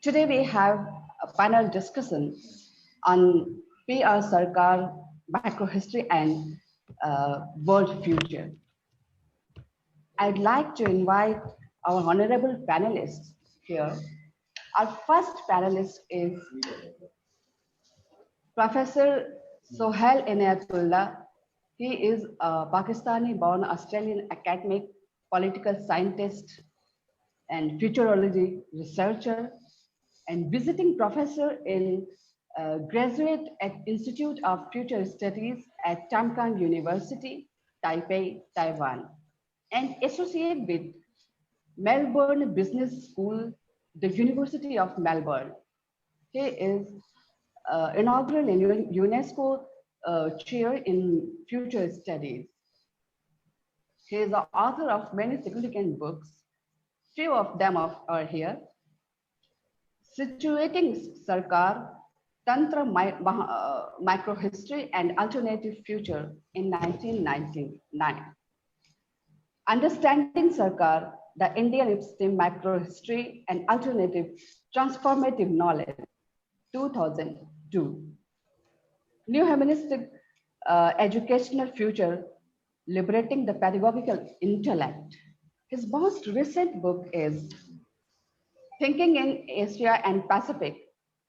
Today we have a panel discussion on PR SARKAR, microhistory and world future. I'd like to invite our honorable panelists here. Our first panelist is Professor Sohail Inayatullah. He is a Pakistani-born Australian academic, political scientist, and futurology researcher, and visiting professor in graduate at Institute of Future Studies at Tamkang University, Taipei, Taiwan, and associate with Melbourne Business School, the University of Melbourne. He is inaugural UNESCO chair in future studies. He is the author of many significant books. Few of them are here. Situating Sarkar, Tantra Microhistory and Alternative Future in 1999. Understanding Sarkar, the Indian Episteme Microhistory and Alternative Transformative Knowledge, 2002. New Humanistic Educational Future, Liberating the Pedagogical Intellect. His most recent book is Thinking in Asia and Pacific,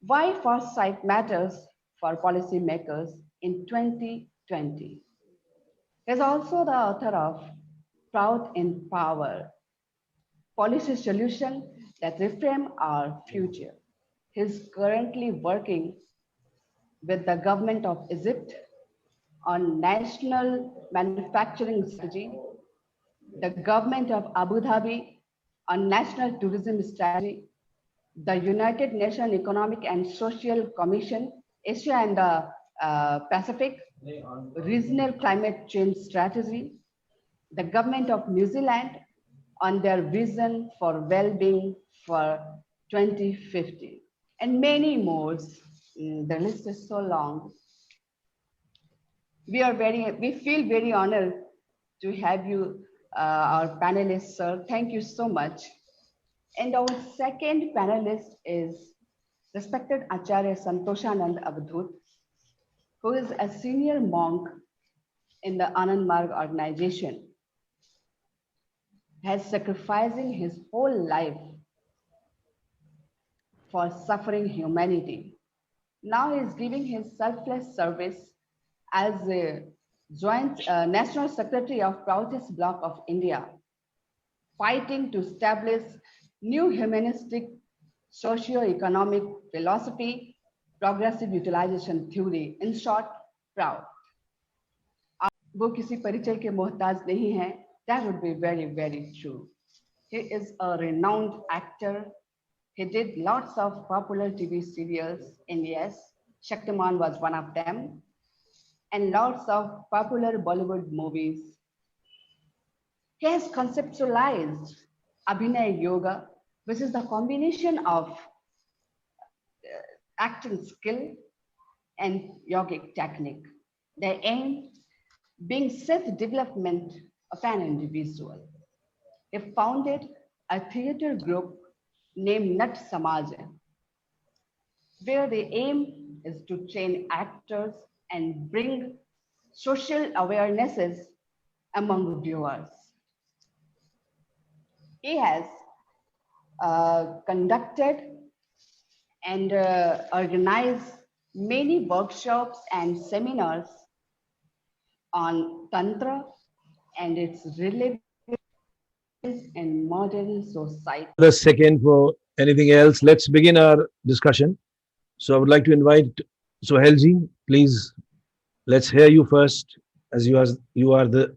Why Foresight Matters for Policymakers in 2020. He is also the author of PROUT in Power, Policy Solutions that Reframe Our Future. He is currently working with the government of Egypt on national manufacturing strategy, the government of Abu Dhabi on national tourism strategy, the United Nations Economic and Social Commission, Asia and the Pacific, regional climate change strategy, the government of New Zealand on their vision for well-being for 2050, and many more. The list is so long. We feel very honored to have you, our panelists, sir. Thank you so much. And our second panelist is respected Acharya Santoshananda Avadhuta, who is a senior monk in the Anand organization, has sacrificing his whole life for suffering humanity. Now he is giving his selfless service as a joint National Secretary of PROUTIST BLOC of India, fighting to establish new humanistic socio-economic philosophy, progressive utilization theory, in short, PROUT. वो किसी परिचय के मोहताज नहीं हैं, that would be very, very true. He is a renowned actor. He did lots of popular TV serials in yes, Shaktiman was one of them, and lots of popular Bollywood movies. He has conceptualized Abhinay Yoga, which is the combination of acting skill and yogic technique. The aim being self-development of an individual. He founded a theater group named Nat Samaj, where the aim is to train actors and bring social awarenesses among viewers. He has conducted and organized many workshops and seminars on Tantra and its relevance in modern society. The second for anything else, let's begin our discussion. So I would like to invite Sohailji, please, let's hear you first, as you are the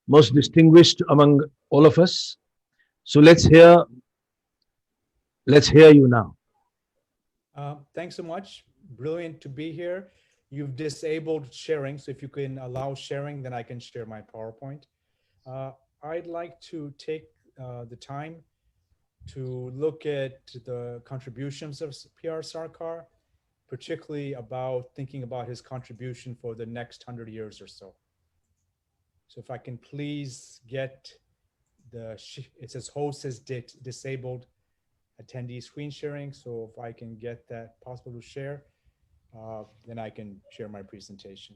most distinguished among all of us. So let's hear you now. Thanks so much. Brilliant to be here. You've disabled sharing, so if you can allow sharing, then I can share my PowerPoint. I'd like to take the time to look at the contributions of PR Sarkar, particularly about thinking about his contribution for the next 100 years or so. So if I can please get it says host is disabled. attendee screen sharing. So if I can get that possible to share, then I can share my presentation.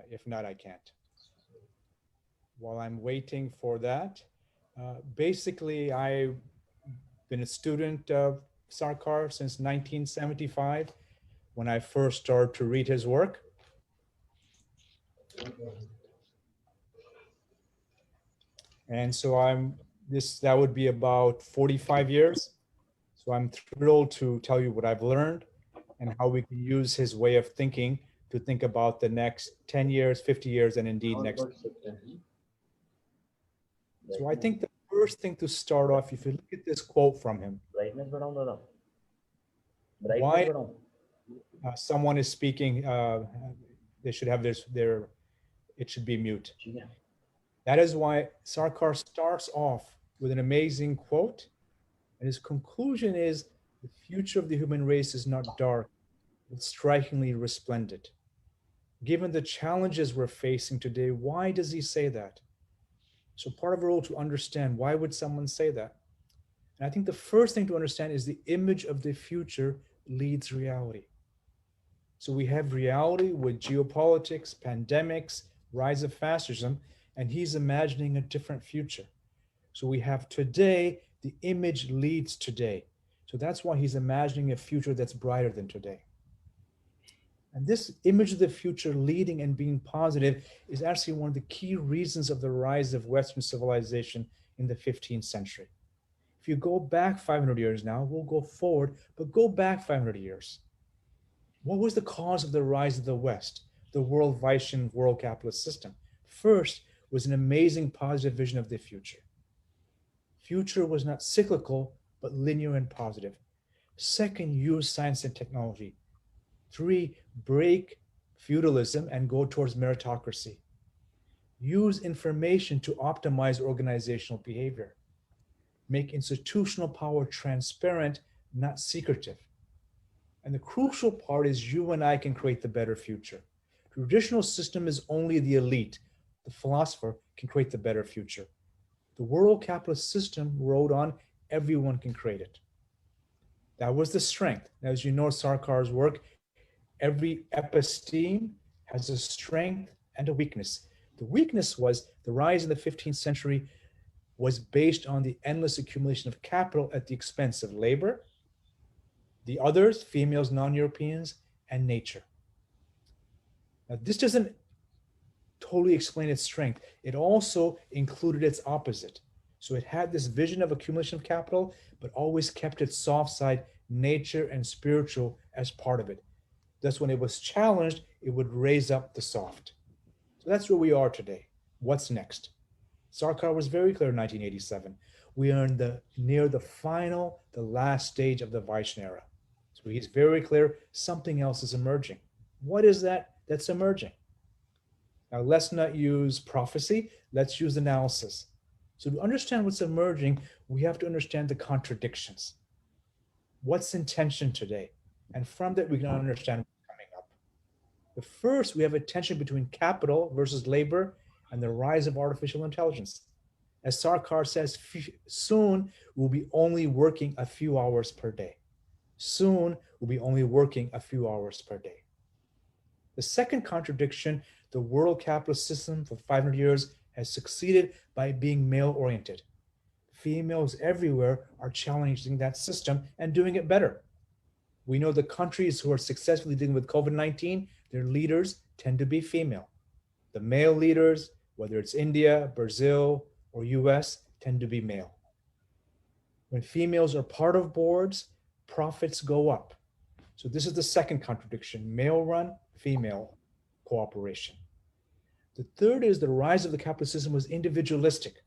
If not, I can't. While I'm waiting for that, basically, I've been a student of SARKAR since 1975, when I first started to read his work. And so that would be about 45 years. So I'm thrilled to tell you what I've learned and how we can use his way of thinking to think about the next 10 years, 50 years, and indeed next. So I think the first thing to start off, if you look at this quote from him, why someone is speaking, they should have it should be mute. That is why SARKAR starts off with an amazing quote, and his conclusion is, the future of the human race is not dark, but strikingly resplendent. Given the challenges we're facing today, why does he say that? So part of our role to understand, why would someone say that? And I think the first thing to understand is the image of the future leads reality. So we have reality with geopolitics, pandemics, rise of fascism, and he's imagining a different future. So we have today, the image leads today. So that's why he's imagining a future that's brighter than today. And this image of the future leading and being positive is actually one of the key reasons of the rise of Western civilization in the 15th century. If you go back 500 years now, we'll go forward, but go back 500 years. What was the cause of the rise of the West, the world Vaeshyan world capitalist system? First was an amazing positive vision of the future. Future was not cyclical, but linear and positive. Second, use science and technology. 3, break feudalism and go towards meritocracy. Use information to optimize organizational behavior. Make institutional power transparent, not secretive. And the crucial part is you and I can create the better future. Traditional system is only the elite. The philosopher can create the better future. The world capitalist system wrote on, everyone can create it. That was the strength. Now, as you know, SARKAR's work, every episteme has a strength and a weakness. The weakness was the rise in the 15th century was based on the endless accumulation of capital at the expense of labor, the others, females, non-Europeans, and nature. Now, this doesn't totally explain its strength. It also included its opposite. So it had this vision of accumulation of capital, but always kept its soft side, nature and spiritual, as part of it. Thus, when it was challenged, it would raise up the soft. So that's where we are today. What's next? SARKAR was very clear in 1987. We are near the last stage of the Vaeshyan era. So he's very clear, something else is emerging. What is that that's emerging? Now, let's not use prophecy, let's use analysis. So to understand what's emerging, we have to understand the contradictions. What's in tension today? And from that, we can understand what's coming up. The first, we have a tension between capital versus labor and the rise of artificial intelligence. As SARKAR says, soon we'll be only working a few hours per day. Soon we'll be only working a few hours per day. The second contradiction, the world capitalist system for 500 years has succeeded by being male-oriented. Females everywhere are challenging that system and doing it better. We know the countries who are successfully dealing with COVID-19, their leaders tend to be female. The male leaders, whether it's India, Brazil, or US, tend to be male. When females are part of boards, profits go up. So this is the second contradiction, male-run, female cooperation. The third is the rise of the capitalist system was individualistic.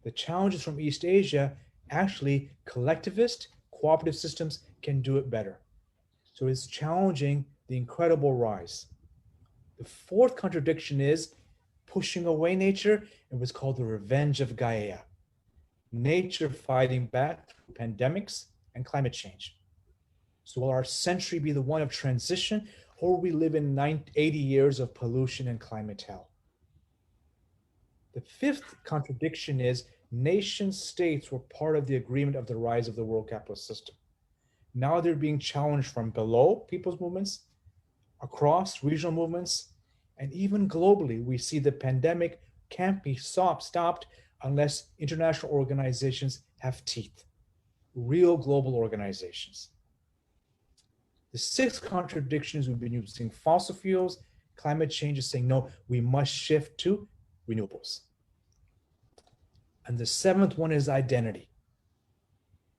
The challenges from East Asia, actually collectivist, cooperative systems can do it better. So it's challenging the incredible rise. The fourth contradiction is pushing away nature and what's called the revenge of GAIA. Nature fighting back through pandemics and climate change. So will our century be the one of transition, or will we live in 80 years of pollution and climate hell? The fifth contradiction is Nation states were part of the agreement of the rise of the world capitalist system. Now they're being challenged from below people's movements, across regional movements, and even globally. We see the pandemic can't be stopped unless international organizations have teeth, real global organizations. The sixth contradiction is we've been using fossil fuels. Climate change is saying, no, we must shift to renewables. And the seventh one is identity.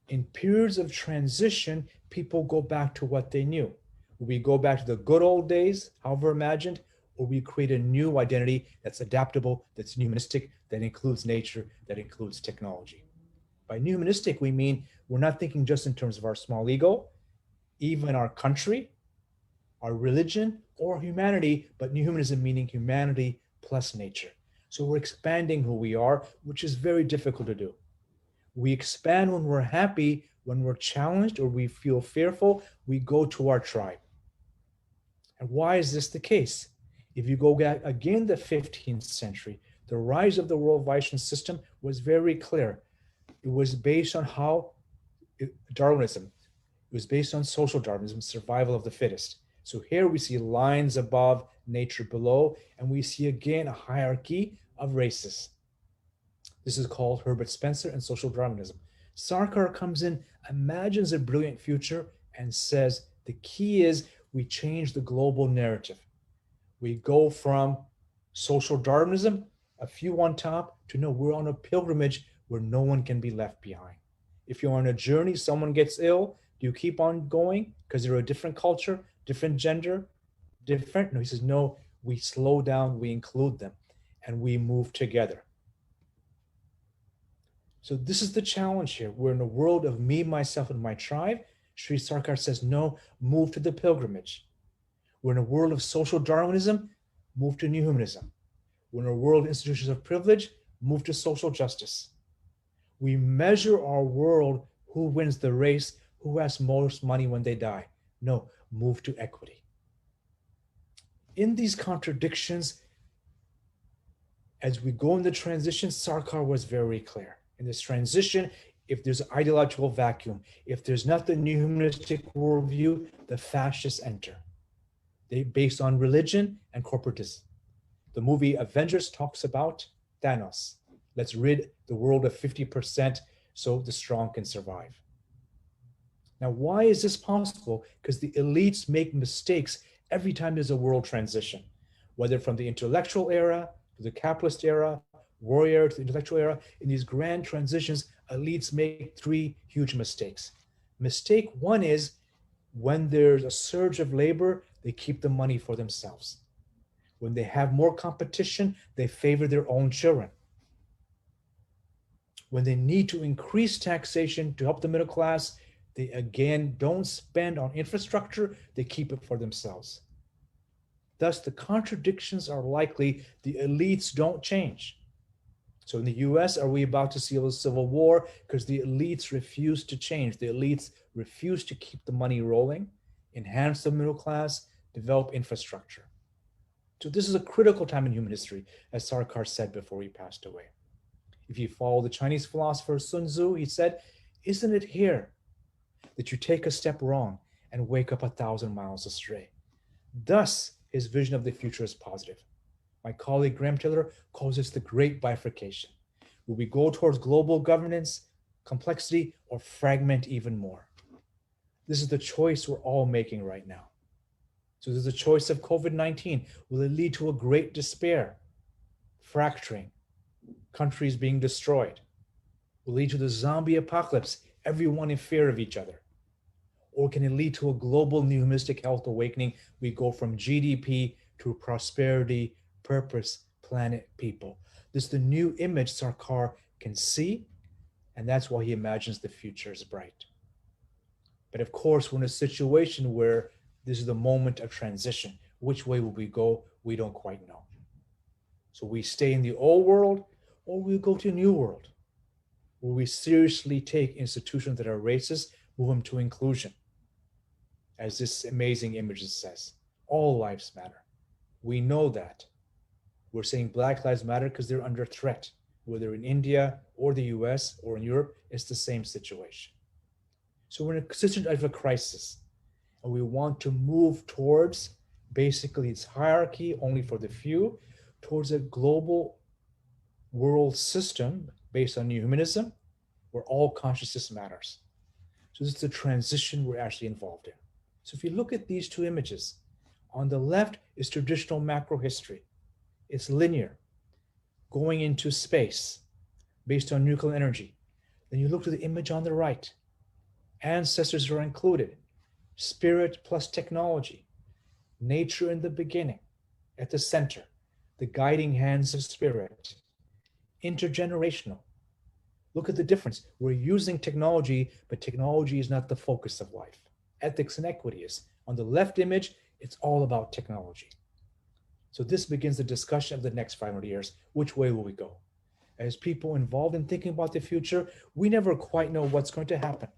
In periods of transition, people go back to what they knew. We go back to the good old days, however imagined, or we create a new identity that's adaptable, that's humanistic, that includes nature, that includes technology. By humanistic, we mean we're not thinking just in terms of our small ego, even our country, our religion, or humanity, but new humanism meaning humanity plus nature. So we're expanding who we are, which is very difficult to do. We expand when we're happy. When we're challenged or we feel fearful, we go to our tribe. And why is this the case? If you go back again the 15th century, the rise of the world Vaeshyan system was very clear. It was based on Darwinism. It was based on social Darwinism, survival of the fittest. So here we see lines above, nature below, and we see again a hierarchy of races. This is called Herbert Spencer and social Darwinism. SARKAR comes in, imagines a brilliant future, and says the key is we change the global narrative. We go from social Darwinism, a few on top, to no, we're on a pilgrimage where no one can be left behind. If you're on a journey, someone gets ill, do you keep on going because they're a different culture, different gender, different? No, he says, no, we slow down, we include them, and we move together. So this is the challenge here. We're in a world of me, myself, and my tribe. Shrii SARKAR says, no, move to the pilgrimage. We're in a world of social Darwinism, move to new humanism. We're in a world of institutions of privilege, move to social justice. We measure our world, who wins the race, who has most money when they die. No, move to equity. In these contradictions, as we go in the transition, SARKAR was very clear. In this transition, if there's an ideological vacuum, if there's not the new humanistic worldview, the fascists enter. They based on religion and corporatism. The movie Avengers talks about Thanos. Let's rid the world of 50% so the strong can survive. Now, why is this possible? Because the elites make mistakes every time there's a world transition, whether from the intellectual era to the capitalist era, warrior to the intellectual era. In these grand transitions, elites make three huge mistakes. Mistake one is when there's a surge of labor, they keep the money for themselves. When they have more competition, they favor their own children. When they need to increase taxation to help the middle class, they again don't spend on infrastructure, they keep it for themselves. Thus, the contradictions are likely. The elites don't change. So in the US, are we about to see a civil war? Because the elites refuse to change. The elites refuse to keep the money rolling, enhance the middle class, develop infrastructure. So this is a critical time in human history, as SARKAR said before he passed away. If you follow the Chinese philosopher Sun Tzu, he said, isn't it here that you take a step wrong and wake up 1,000 miles astray? Thus, his vision of the future is positive. My colleague Graham Taylor calls this the great bifurcation. Will we go towards global governance, complexity, or fragment even more? This is the choice we're all making right now. So there's a choice of COVID-19. Will it lead to a great despair, fracturing, countries being destroyed? Will it lead to the zombie apocalypse, everyone in fear of each other? Or can it lead to a global new humanistic health awakening? We go from GDP to prosperity, purpose, planet, people. This is the new image SARKAR can see, and that's why he imagines the future is bright. But of course, we're in a situation where this is the moment of transition. Which way will we go? We don't quite know. So we stay in the old world, or we go to a new world, where we seriously take institutions that are racist, move them to inclusion. As this amazing image says, all lives matter. We know that. We're saying Black Lives Matter because they're under threat. whether in India or the US or in Europe, it's the same situation. So we're in a situation of a crisis, and we want to move towards basically its hierarchy only for the few, towards a global world system based on humanism, where all consciousness matters. So this is the transition we're actually involved in. So if you look at these two images, on the left is traditional macro history. It's linear, going into space based on nuclear energy. Then you look to the image on the right. Ancestors are included, spirit plus technology, nature in the beginning, at the center, the guiding hands of spirit, intergenerational. Look at the difference. We're using technology, but technology is not the focus of life. Ethics and equity is. On the left image, it's all about technology. So this begins the discussion of the next 500 years. Which way will we go? As people involved in thinking about the future, we never quite know what's going to happen.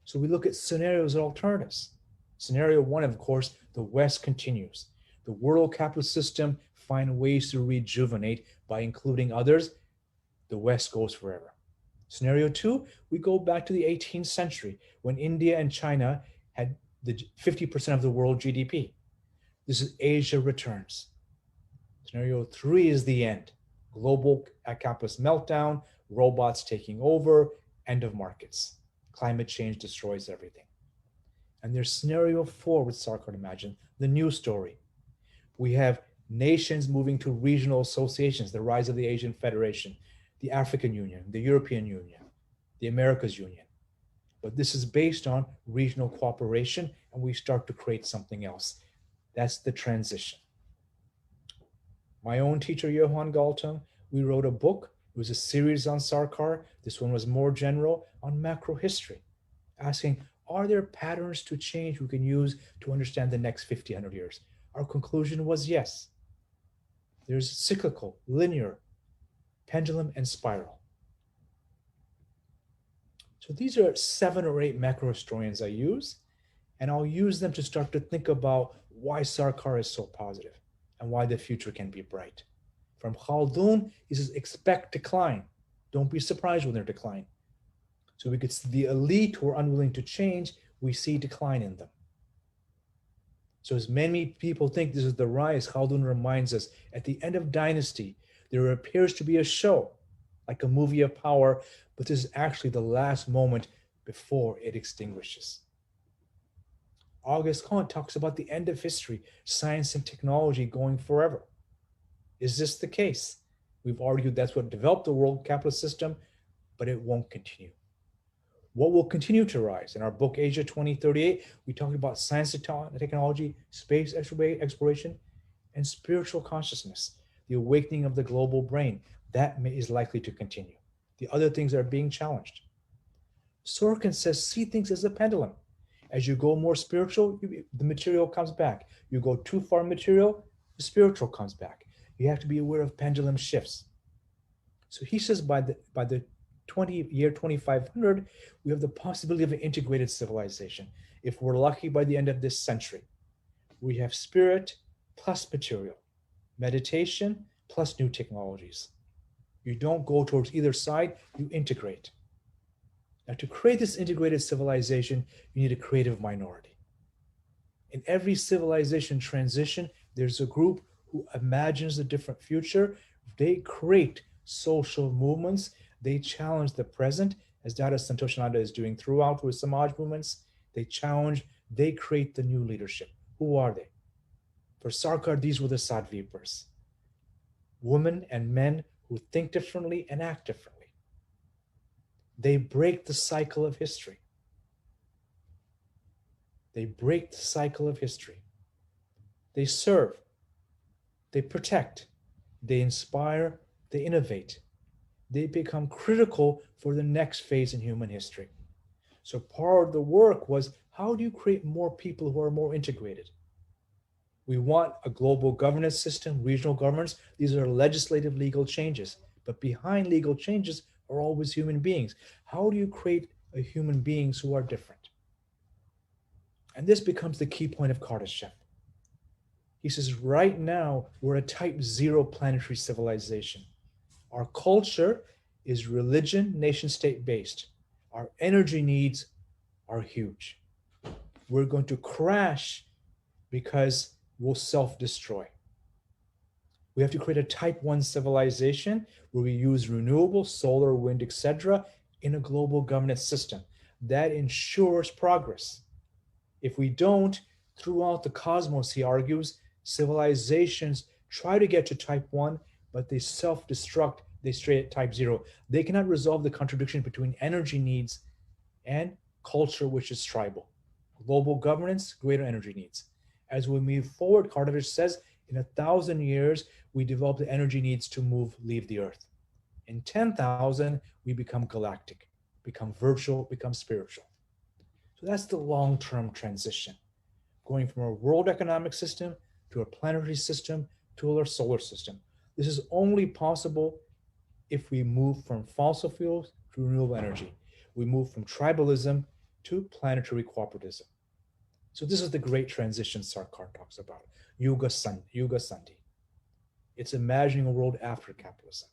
So we look at scenarios and alternatives. Scenario one, of course, the West continues. The world capitalist system find ways to rejuvenate by including others. The West goes forever. Scenario two, we go back to the 18th century when India and China had the 50% of the world GDP. This is Asia returns. Scenario three is the end. Global capitalist meltdown, robots taking over, end of markets. Climate change destroys everything. And there's scenario four with SARKAR Imagine, the new story. We have nations moving to regional associations, the rise of the Asian Federation, the African Union, the European Union, the Americas Union. But this is based on regional cooperation, and we start to create something else. That's the transition. My own teacher, Johan Galtung, we wrote a book. It was a series on SARKAR. This one was more general on macro history, asking, are there patterns to change we can use to understand the next 50, 100 years? Our conclusion was yes. There's cyclical, linear, pendulum, and spiral. So these are 7 or 8 macro historians I use, and I'll use them to start to think about why SARKAR is so positive and why the future can be bright. From Khaldun, he says, expect decline. Don't be surprised when they're decline. So we could see the elite who are unwilling to change, we see decline in them. So as many people think this is the rise, Khaldun reminds us, at the end of dynasty, there appears to be a show, like a movie of power, but this is actually the last moment before it extinguishes. Auguste Comte talks about the end of history, science and technology going forever. Is this the case? We've argued that's what developed the world capitalist system, but it won't continue. What will continue to rise? In our book, Asia 2038, we talk about science and technology, space exploration, and spiritual consciousness, the awakening of the global brain. That is likely to continue. The other things are being challenged. Sorkin says, see things as a pendulum. As you go more spiritual, the material comes back. You go too far material, the spiritual comes back. You have to be aware of pendulum shifts. So he says by the year 2500, we have the possibility of an integrated civilization. If we're lucky, by the end of this century, we have spirit plus material, meditation plus new technologies. You don't go towards either side, you integrate. Now, to create this integrated civilization, you need a creative minority. In every civilization transition, there's a group who imagines a different future. They create social movements. They challenge the present, as Dada Santoshananda is doing throughout with Samaj movements. They challenge, they create the new leadership. Who are they? For SARKAR, these were the Sadvipas. Women and men who think differently and act differently. They break the cycle of history. They break the cycle of history. They serve. They protect. They inspire. They innovate. They become critical for the next phase in human history. So part of the work was, how do you create more people who are more integrated? We want a global governance system, regional governance. These are legislative legal changes. But behind legal changes are always human beings. How do you create a human beings who are different? And this becomes the key point of Kardashev. He says, right now, we're a type 0 planetary civilization. Our culture is religion, nation state based. Our energy needs are huge. We're going to crash because we'll self-destroy. We have to create a type 1 civilization where we use renewable, solar, wind, etc. in a global governance system. That ensures progress. If we don't, throughout the cosmos, he argues, civilizations try to get to type 1, but they self-destruct, they stay at type 0. They cannot resolve the contradiction between energy needs and culture, which is tribal. Global governance, greater energy needs. As we move forward, Kardavich says, in 1,000 years, we develop the energy needs to leave the earth. In 10,000, we become galactic, become virtual, become spiritual. So that's the long-term transition, going from a world economic system to a planetary system to a solar system. This is only possible if we move from fossil fuels to renewable energy. We move from tribalism to planetary cooperativism. So this is the great transition Sarkar talks about, Yuga Sandhi. It's imagining a world after capitalism.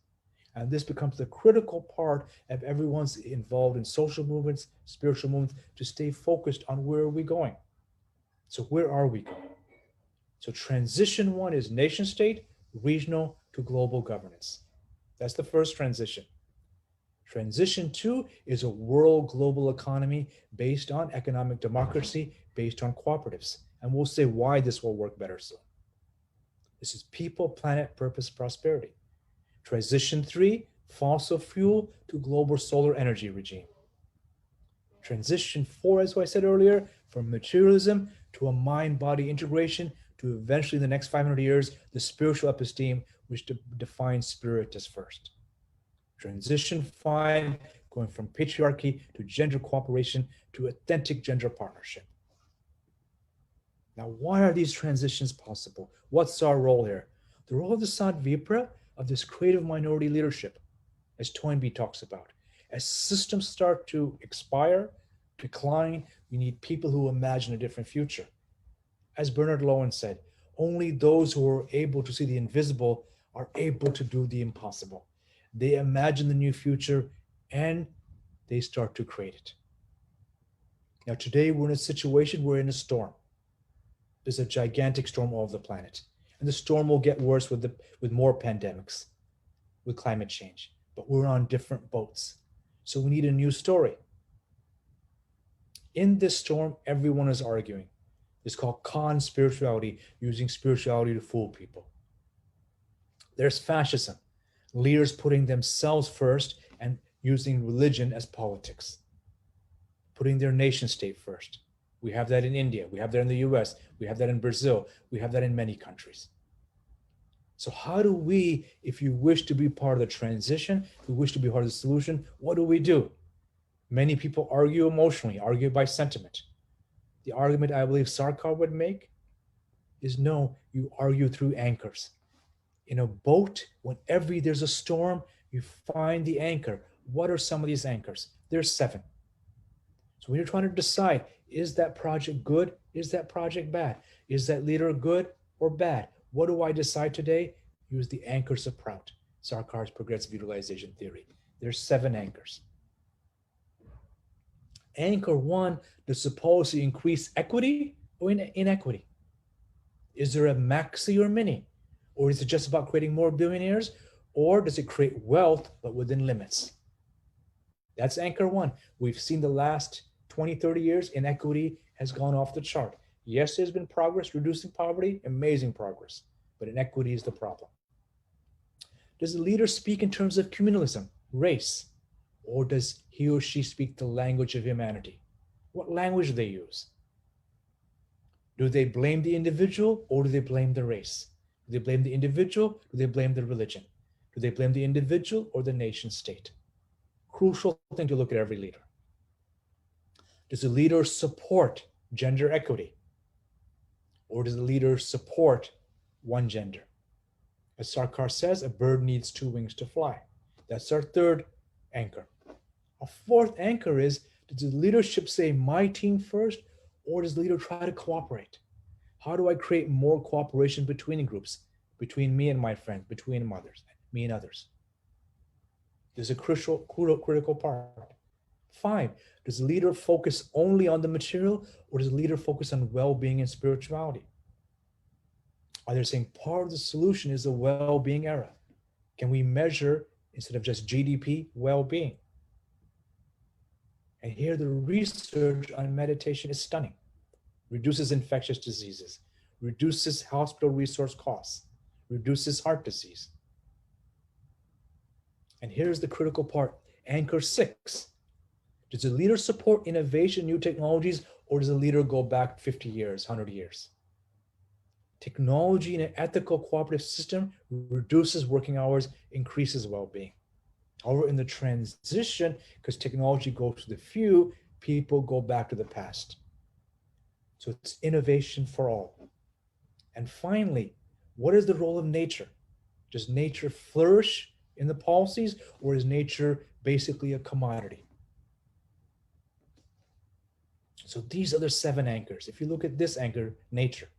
And this becomes the critical part of everyone's involved in social movements, spiritual movements, to stay focused on where are we going. So where are we going? So transition 1 is nation state, regional to global governance. That's the first transition. Transition 2 is a world global economy based on economic democracy, based on cooperatives. And we'll say why this will work better soon. This is people, planet, purpose, prosperity. Transition 3, fossil fuel to global solar energy regime. Transition 4, as I said earlier, from materialism to a mind-body integration to eventually in the next 500 years, the spiritual episteme, which defines spirit as first. Transition 5, going from patriarchy to gender cooperation to authentic gender partnership. Now, why are these transitions possible? What's our role here? The role of the Sant Vipra, of this creative minority leadership, as Toynbee talks about. As systems start to expire, decline, we need people who imagine a different future. As Bernard Lowen said, only those who are able to see the invisible are able to do the impossible. They imagine the new future and they start to create it. Now today we're in a situation, we're in a storm. There's a gigantic storm all over the planet. And the storm will get worse with more pandemics, with climate change. But we're on different boats. So we need a new story. In this storm, everyone is arguing. It's called con spirituality, using spirituality to fool people. There's fascism, leaders putting themselves first and using religion as politics, putting their nation state first. We have that in India, we have that in the US, we have that in Brazil, we have that in many countries. So how do we, if you wish to be part of the transition, if you wish to be part of the solution, what do? Many people argue emotionally, argue by sentiment. The argument I believe Sarkar would make is no, you argue through anchors. In a boat, whenever there's a storm, you find the anchor. What are some of these anchors? There's 7. So when you're trying to decide, is that project good? Is that project bad? Is that leader good or bad? What do I decide today? Use the anchors of PROUT, Sarkar's progressive utilization theory. There's 7 anchors. Anchor 1 does supposedly increase equity or inequity. Is there a maxi or mini? Or is it just about creating more billionaires? Or does it create wealth, but within limits? That's anchor 1. We've seen the last 20, 30 years, inequity has gone off the chart. Yes, there's been progress reducing poverty, amazing progress, but inequity is the problem. Does the leader speak in terms of communalism, race, or does he or she speak the language of humanity? What language do they use? Do they blame the individual or do they blame the race? Do they blame the individual? Do they blame the religion? Do they blame the individual or the nation state? Crucial thing to look at every leader. Does the leader support gender equity? Or does the leader support one gender? As Sarkar says, a bird needs 2 wings to fly. That's our 3rd anchor. A 4th anchor is, does the leadership say my team first, or does the leader try to cooperate? How do I create more cooperation between groups, between me and my friends, between others, me and others? There's a critical part. 5, does the leader focus only on the material, or does the leader focus on well-being and spirituality? Are they saying part of the solution is the well-being era? Can we measure, instead of just GDP, well-being? And here the research on meditation is stunning. Reduces infectious diseases, reduces hospital resource costs, reduces heart disease. And here's the critical part, anchor 6. Does the leader support innovation, new technologies, or does the leader go back 50 years, 100 years? Technology in an ethical cooperative system reduces working hours, increases well-being. However, in the transition, because technology goes to the few, people go back to the past. So it's innovation for all. And finally, what is the role of nature? Does nature flourish in the policies, or is nature basically a commodity? So these are the 7 anchors. If you look at this anchor, nature.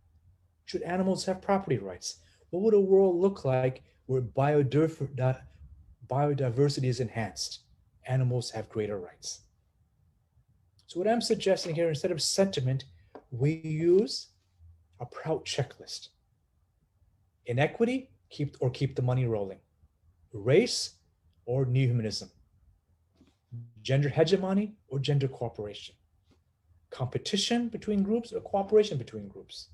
Should animals have property rights? What would a world look like where biodiversity is enhanced? Animals have greater rights. So what I'm suggesting here, instead of sentiment, we use a PROUT checklist. Inequity, keep the money rolling. Race or new humanism. Gender hegemony or gender cooperation. Competition between groups or cooperation between groups.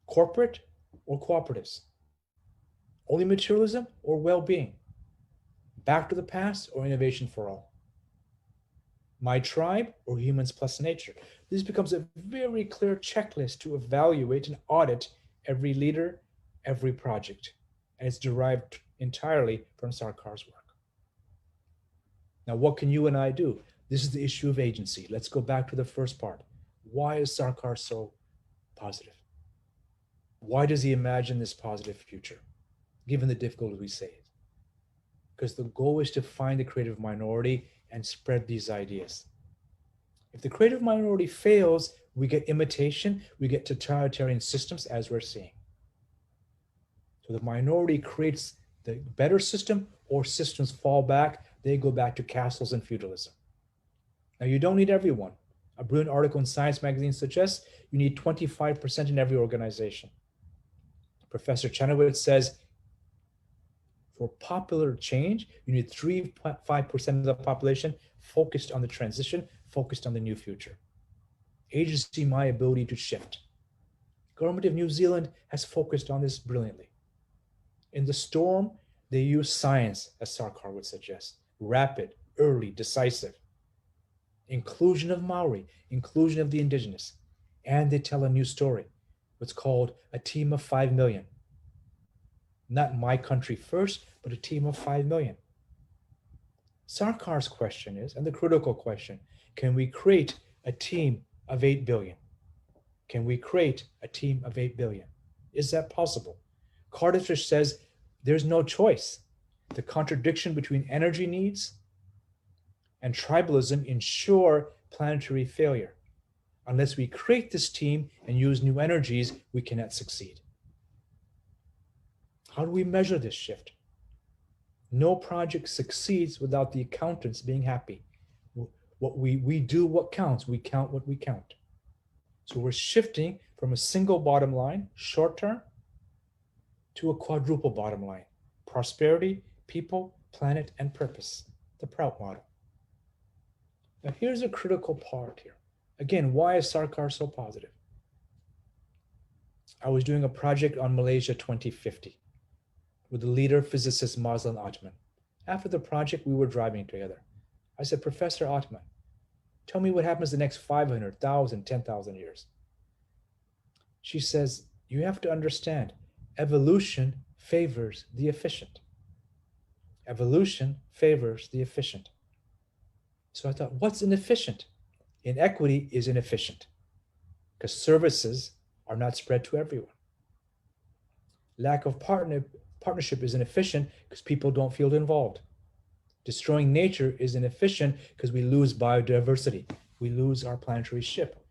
Corporate or cooperatives. Only materialism or well-being. Back to the past or innovation for all. My tribe or humans plus nature. This becomes a very clear checklist to evaluate and audit every leader, every project. And it's derived entirely from SARKAR's work. Now, what can you and I do? This is the issue of agency. Let's go back to the first part. Why is SARKAR so positive? Why does he imagine this positive future, given the difficulties we face? Because the goal is to find the creative minority and spread these ideas. If the creative minority fails, we get imitation, we get totalitarian systems, as we're seeing. So the minority creates the better system, or systems fall back, they go back to castles and feudalism. Now, you don't need everyone. A brilliant article in Science magazine suggests you need 25% in every organization. Professor Chenoweth says, for popular change, you need 3-5% of the population focused on the transition, focused on the new future. Agency, my ability to shift. Government of New Zealand has focused on this brilliantly. In the storm, they use science, as SARKAR would suggest. Rapid, early, decisive. Inclusion of Maori, inclusion of the indigenous. And they tell a new story. What's called a team of 5 million. Not my country first, but a team of 5 million. SARKAR's question is, and the critical question, can we create a team of 8 billion? Can we create a team of 8 billion? Is that possible? Carterfish says there's no choice. The contradiction between energy needs and tribalism ensure planetary failure. Unless we create this team and use new energies, we cannot succeed. How do we measure this shift? No project succeeds without the accountants being happy. What we do what counts. We count what we count. So we're shifting from a single bottom line, short term, to a quadruple bottom line. Prosperity, people, planet, and purpose. The PROUT model. Now here's a critical part here. Again, why is SARKAR so positive? I was doing a project on Malaysia 2050 with the leader physicist Mazlan Atman. After the project, we were driving together. I said, Professor Atman, tell me what happens the next 500,000, 10,000 years. She says, you have to understand, evolution favors the efficient. Evolution favors the efficient. So I thought, what's inefficient? Inequity is inefficient because services are not spread to everyone. Lack of partnership is inefficient because people don't feel involved. Destroying nature is inefficient because we lose biodiversity. We lose our planetary ship.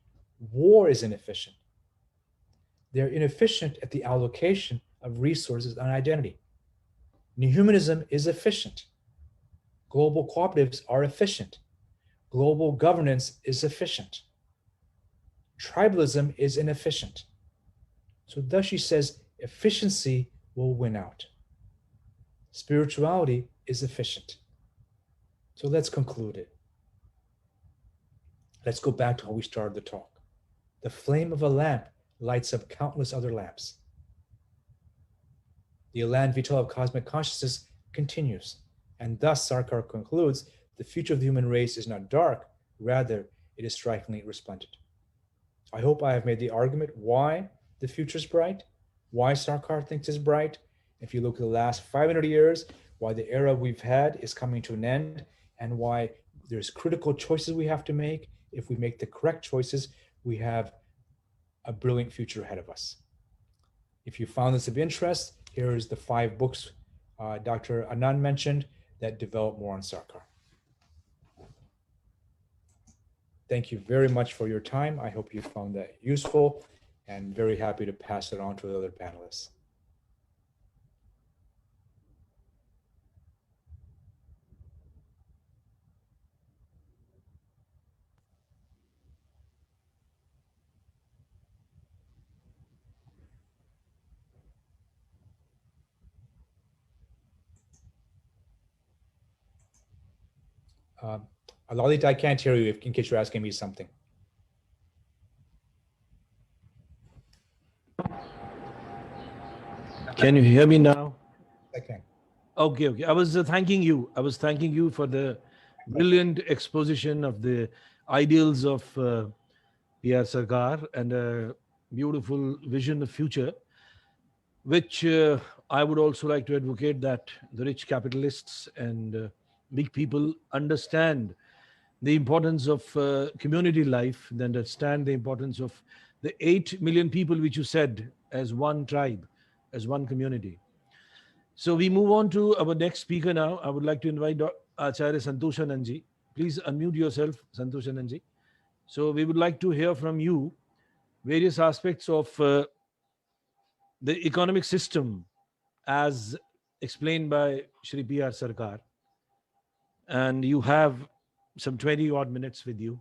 War is inefficient. They're inefficient at the allocation of resources and identity. New humanism is efficient. Global cooperatives are efficient. Global governance is efficient. Tribalism is inefficient. So thus she says efficiency will win out. Spirituality is efficient. So let's conclude it. Let's go back to how we started the talk. The flame of a lamp lights up countless other lamps. The elan vital of cosmic consciousness continues, and thus Sarkar concludes the future of the human race is not dark, rather it is strikingly resplendent. I hope I have made the argument why the future is bright, why Sarkar thinks it's bright. If you look at the last 500 years, why the era we've had is coming to an end, and why there's critical choices we have to make. If we make the correct choices, we have a brilliant future ahead of us. If you found this of interest, here is the 5 books Dr. Anand mentioned that develop more on Sarkar. Thank you very much for your time. I hope you found that useful, and very happy to pass it on to the other panelists. Lalit, I can't hear you in case you're asking me something. Can you hear me now? I can. Okay. I was thanking you. I was thanking you for the brilliant exposition of the ideals of P.R. Sarkar and a beautiful vision of future, which I would also like to advocate that the rich capitalists and big people understand the importance of community life, they understand the importance of the 8 million people which you said as one tribe, as one community. So we move on to our next speaker now. I would like to invite Acharya Santoshananda. Please unmute yourself, Santoshananda. So we would like to hear from you various aspects of the economic system as explained by Shri P.R. Sarkar. And you have some 20 odd minutes with you.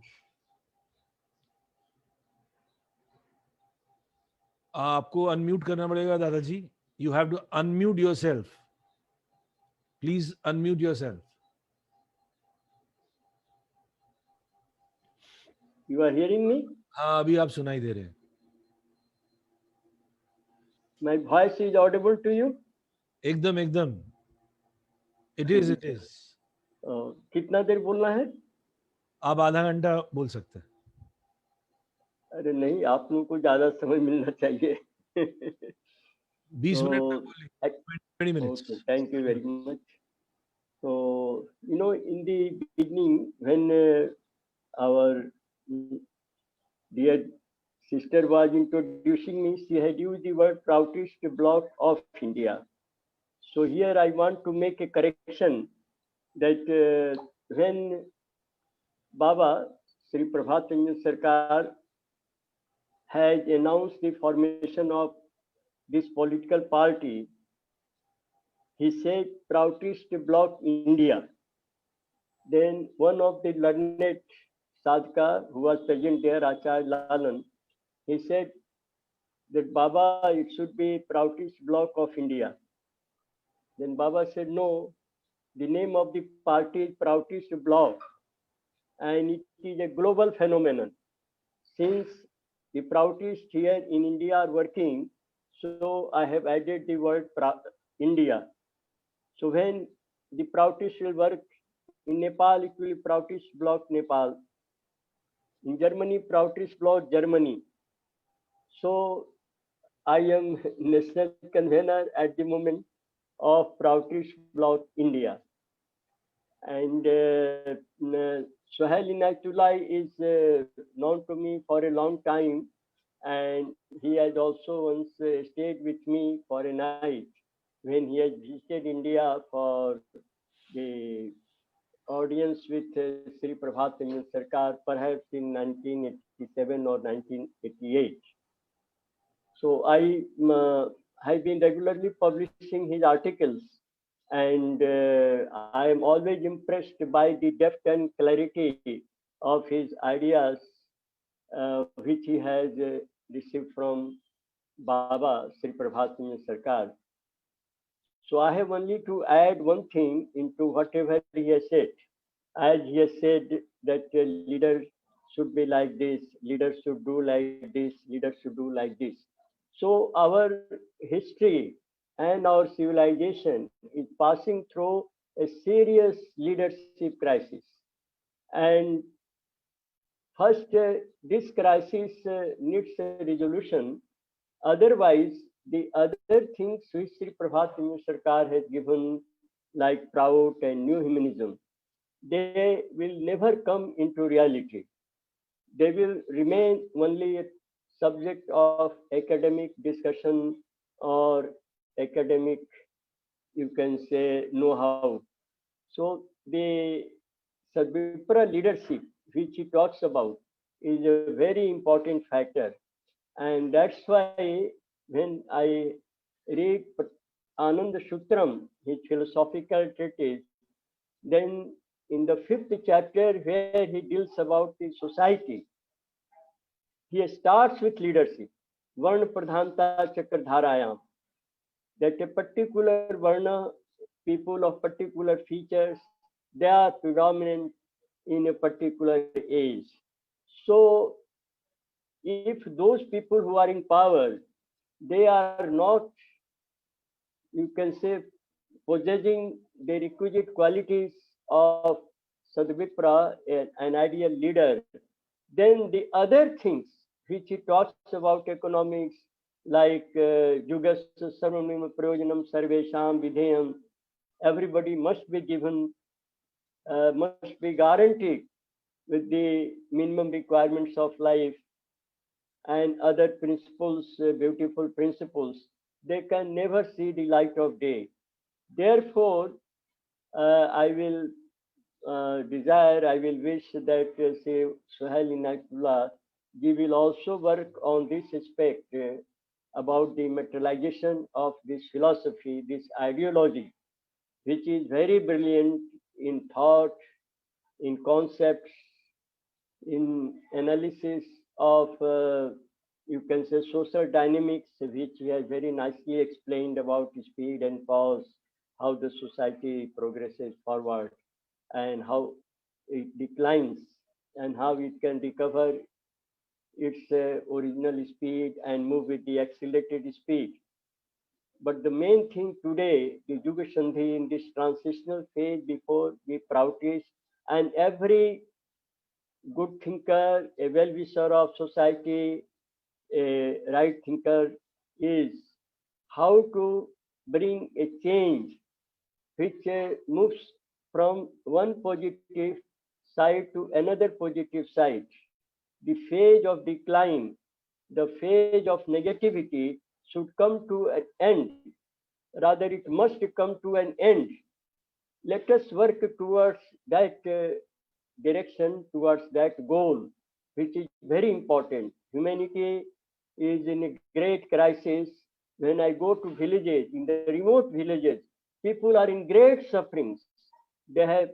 आपको unmute करना पड़ेगा दादाजी. You have to unmute yourself. Please unmute yourself. You are hearing me? हाँ, अभी आप सुनाई दे रहे हैं. My voice is audible to you? एकदम. It is. कितना देर बोलना है? आप आधा घंटा बोल सकते हैं. अरे नहीं, आप लोगों को ज्यादा समय मिलना चाहिए. 20 minute, 20 minutes. Okay, thank you very much. So, in the beginning, when our dear sister was introducing me, she had used the word proudest bloc of India. So here I want to make a correction that when Baba Sri Prabhat Ranjan Sarkar has announced the formation of this political party, he said PROUTIST bloc India. Then one of the learned sadhaka who was present there, Acharya Lalan, he said that Baba, it should be PROUTIST bloc of India. Then Baba said, no, the name of the party is PROUTIST bloc, and it is a global phenomenon. Since the PROUTIST here in India are working, so I have added the word India. So when the PROUTIST will work in Nepal, it will be PROUTIST bloc Nepal. In Germany, PROUTIST bloc Germany. So I am national convener at the moment of PROUTIST bloc India. And Sohail Inayatullah is known to me for a long time, and he has also once stayed with me for a night when he had visited India for the audience with Sri Prabhat Ranjan Sarkar, perhaps in 1987 or 1988. So I have been regularly publishing his articles, And I am always impressed by the depth and clarity of his ideas, which he has received from Baba Sri Prabhat Singh Sarkar. So I have only to add one thing into whatever he has said. As he has said that leaders should be like this, leaders should do like this, leaders should do like this. So our history and our civilization is passing through a serious leadership crisis. And first, this crisis needs a resolution. Otherwise, the other things which Sri Prabhat Singh Sarkar has given, like PROUT and New Humanism, they will never come into reality. They will remain only a subject of academic discussion or academic, you can say, know-how. So the Sadvipra leadership, which he talks about, is a very important factor. And that's why when I read Ananda Sutram, his philosophical treatise, then in the 5th chapter where he deals about the society, he starts with leadership. Varna Pradhanta Chakradharayam, that a particular Varna, people of particular features, they are predominant in a particular age. So if those people who are in power, they are not, you can say, possessing the requisite qualities of Sadvipra, an ideal leader, then the other things which he talks about economics, like Yugas Sarvanima Prayojanam Sarvesham Vidheyam, everybody must be given, must be guaranteed with the minimum requirements of life and other principles, beautiful principles, they can never see the light of day. Therefore, I will I will wish that say Sohail Inayatullah, he will also work on this aspect about the materialization of this philosophy, this ideology, which is very brilliant in thought, in concepts, in analysis of, you can say, social dynamics, which he has very nicely explained about speed and pause, how the society progresses forward and how it declines and how it can recover its original speed and move with the accelerated speed. But the main thing today, the Yuga Sandhi in this transitional phase before the PROUTIST, and every good thinker, a well-wisher of society, a right thinker, is how to bring a change which moves from one positive side to another positive side. The phase of decline, the phase of negativity should come to an end. Rather, it must come to an end. Let us work towards that direction, towards that goal, which is very important. Humanity is in a great crisis. When I go to villages, in the remote villages, people are in great sufferings. They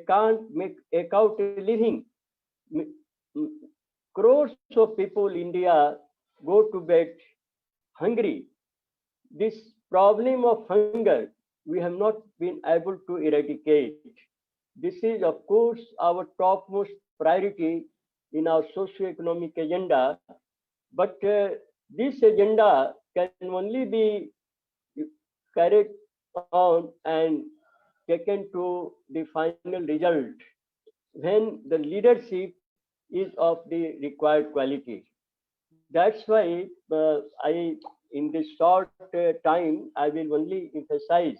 can't make out a living. Crores of people in India go to bed hungry. This problem of hunger, we have not been able to eradicate. This is, of course, our topmost priority in our socio-economic agenda. But this agenda can only be carried on and taken to the final result when the leadership is of the required quality. That's why in this short time, I will only emphasize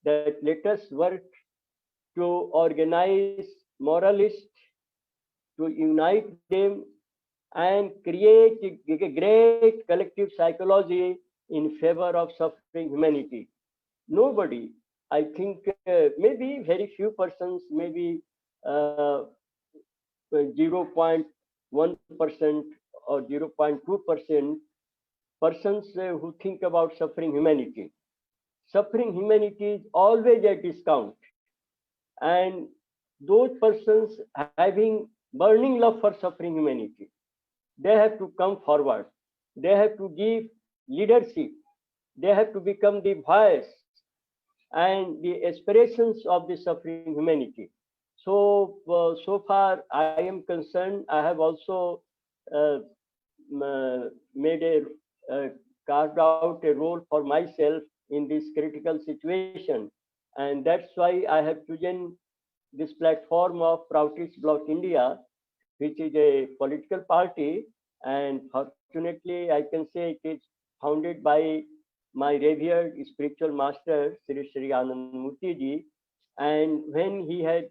that let us work to organize moralists, to unite them and create a great collective psychology in favor of suffering humanity. Nobody, I think, maybe very few persons, maybe 0.1% or 0.2% persons who think about suffering humanity. suffering humanity is always at discount. And those persons having burning love for suffering humanity, they have to come forward. They have to give leadership. They have to become the voice and the aspirations of the suffering humanity. So, so far I am concerned, I have also carved out a role for myself in this critical situation. And that's why I have chosen this platform of PROUTIST BLOC India, which is a political party. And fortunately, I can say it is founded by my revered spiritual master, Shrii Ananda ji. And when he had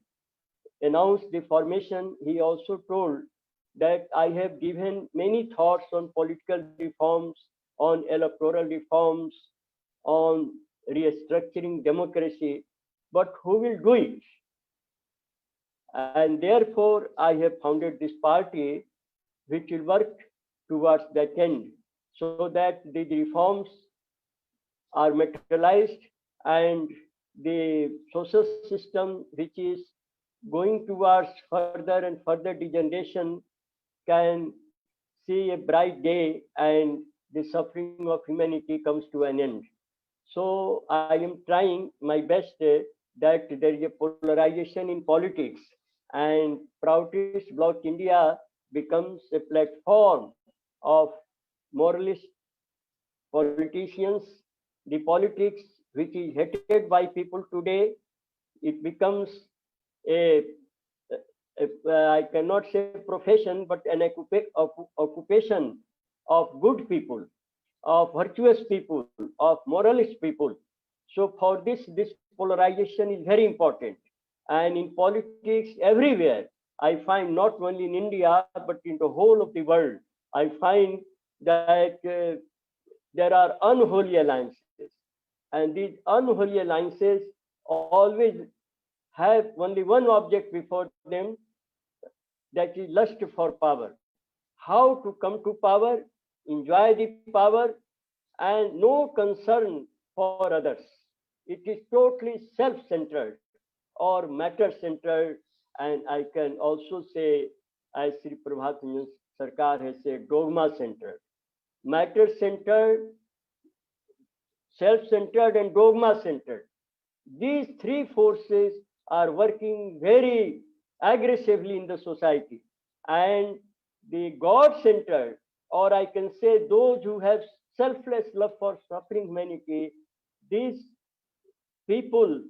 announced the formation, he also told that I have given many thoughts on political reforms, on electoral reforms, on restructuring democracy, but who will do it? And therefore, I have founded this party which will work towards that end, so that the reforms are materialized and the social system which is going towards further and further degeneration can see a bright day and the suffering of humanity comes to an end. So I am trying my best that there is a polarization in politics, and PROUTIST BLOC India becomes a platform of moralist politicians. The politics which is hated by people today, it becomes I cannot say profession, but an occupation of good people, of virtuous people, of moralist people. So for this polarization is very important. And in politics everywhere, I find not only in India, but in the whole of the world, I find that there are unholy alliances. And these unholy alliances always have only one object before them, that is lust for power. How to come to power, enjoy the power, and no concern for others. It is totally self-centered or matter-centered, and I can also say, as Sri Prabhat SARKAR has said, dogma-centered. Matter-centered, self-centered, and dogma-centered. These three forces are working very aggressively in the society. And the God-centered, or I can say those who have selfless love for suffering humanity, these people,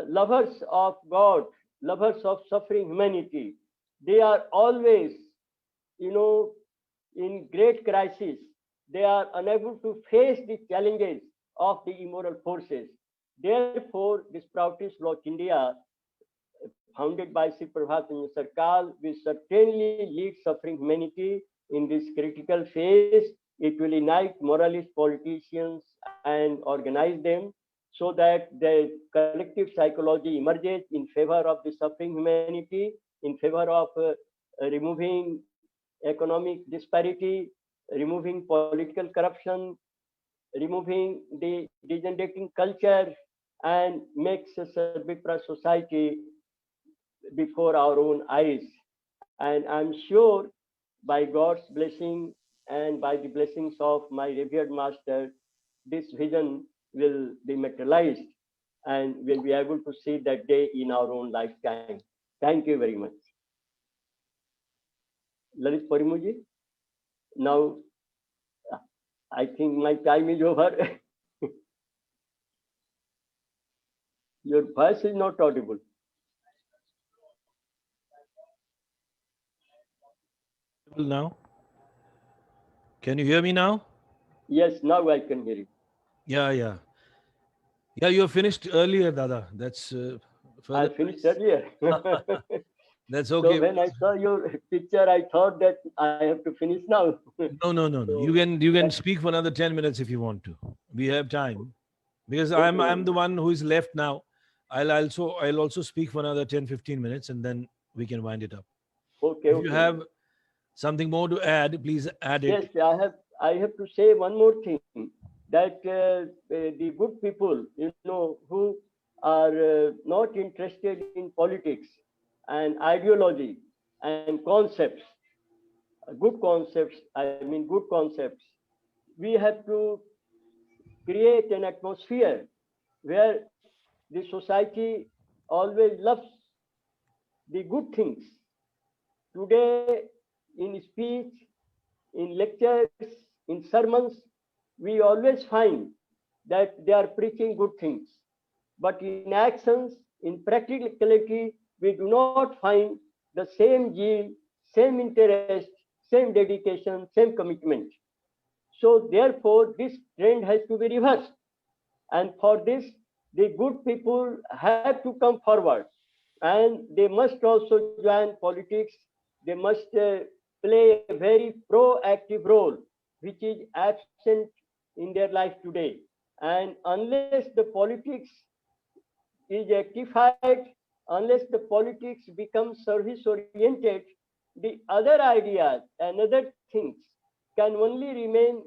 lovers of God, lovers of suffering humanity, they are always, in great crisis. They are unable to face the challenges of the immoral forces. Therefore, this PROUTIST BLOC India, founded by Sri Prabhat SARKAR, will certainly lead suffering humanity in this critical phase. It will unite moralist politicians and organize them so that the collective psychology emerges in favor of the suffering humanity, in favor of removing economic disparity, removing political corruption, removing the degenerating culture, and makes a Sarvipra society before our own eyes. And I'm sure by God's blessing and by the blessings of my revered master, this vision will be materialized and we'll be able to see that day in our own lifetime. Thank you very much. Lalit PARIMOO ji, now I think my time is over. Your voice is not audible. Now, can you hear me now? Yes, now I can hear you. Yeah, you finished earlier, Dada. That's I finished earlier. That's okay. So when I saw your picture, I thought that I have to finish now. No. So, You can speak for another 10 minutes if you want to. We have time. Because I'm the one who is left now. I'll also speak for another 10-15 minutes and then we can wind it up. Okay. If you have something more to add, please add it. Yes, I have to say one more thing. that the good people, who are not interested in politics and ideology and concepts, good concepts, we have to create an atmosphere where the society always loves the good things. Today, in speech, in lectures, in sermons, we always find that they are preaching good things. But in actions, in practicality, we do not find the same zeal, same interest, same dedication, same commitment. So therefore, this trend has to be reversed. And for this, the good people have to come forward. And they must also join politics. They must play a very proactive role, which is absent in their life today. And unless the politics is rectified, unless the politics becomes service oriented, the other ideas and other things can only remain,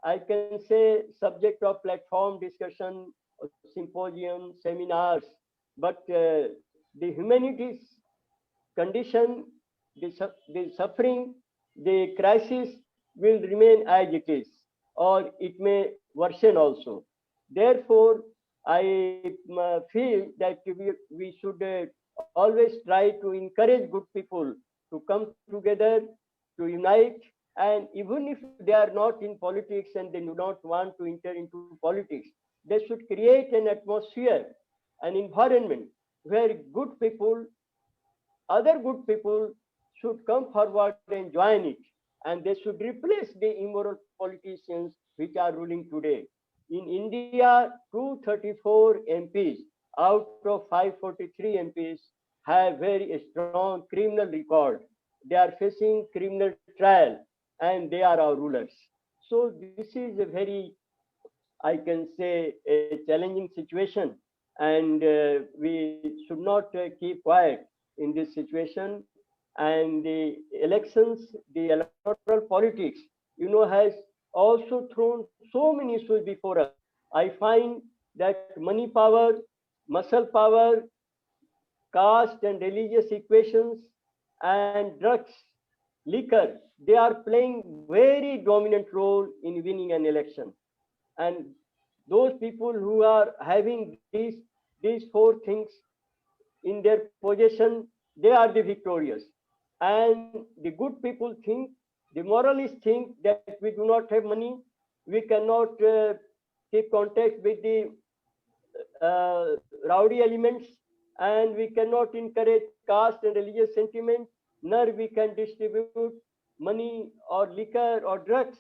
I can say, subject of platform discussion, symposium, seminars. But the humanities condition, the suffering, the crisis will remain as it is, or it may worsen also. Therefore, I feel that we should always try to encourage good people to come together, to unite, and even if they are not in politics and they do not want to enter into politics, they should create an atmosphere, an environment where good people, other good people should come forward and join it, and they should replace the immoral politicians which are ruling today. In India, 234 MPs out of 543 MPs have very strong criminal record. They are facing criminal trial and they are our rulers. So this is a very, I can say, a challenging situation, and we should not keep quiet in this situation. And the elections, the electoral politics, has also thrown so many issues before us. I find that money power, muscle power, caste and religious equations, and drugs, liquor, they are playing very dominant role in winning an election. And those people who are having these four things in their possession, they are the victorious. And the good people think, the moralists think that we do not have money, we cannot keep contact with the rowdy elements, and we cannot encourage caste and religious sentiment, nor we can distribute money or liquor or drugs.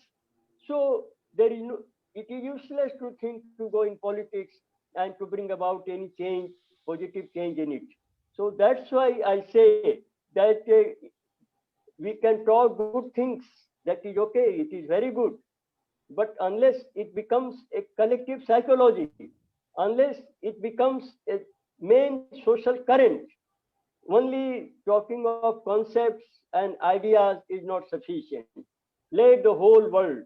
So there is no, it is useless to think to go in politics and to bring about any change, positive change in it. So that's why I say that we can talk good things, that is okay, it is very good. But unless it becomes a collective psychology, unless it becomes a main social current, only talking of concepts and ideas is not sufficient. Let the whole world,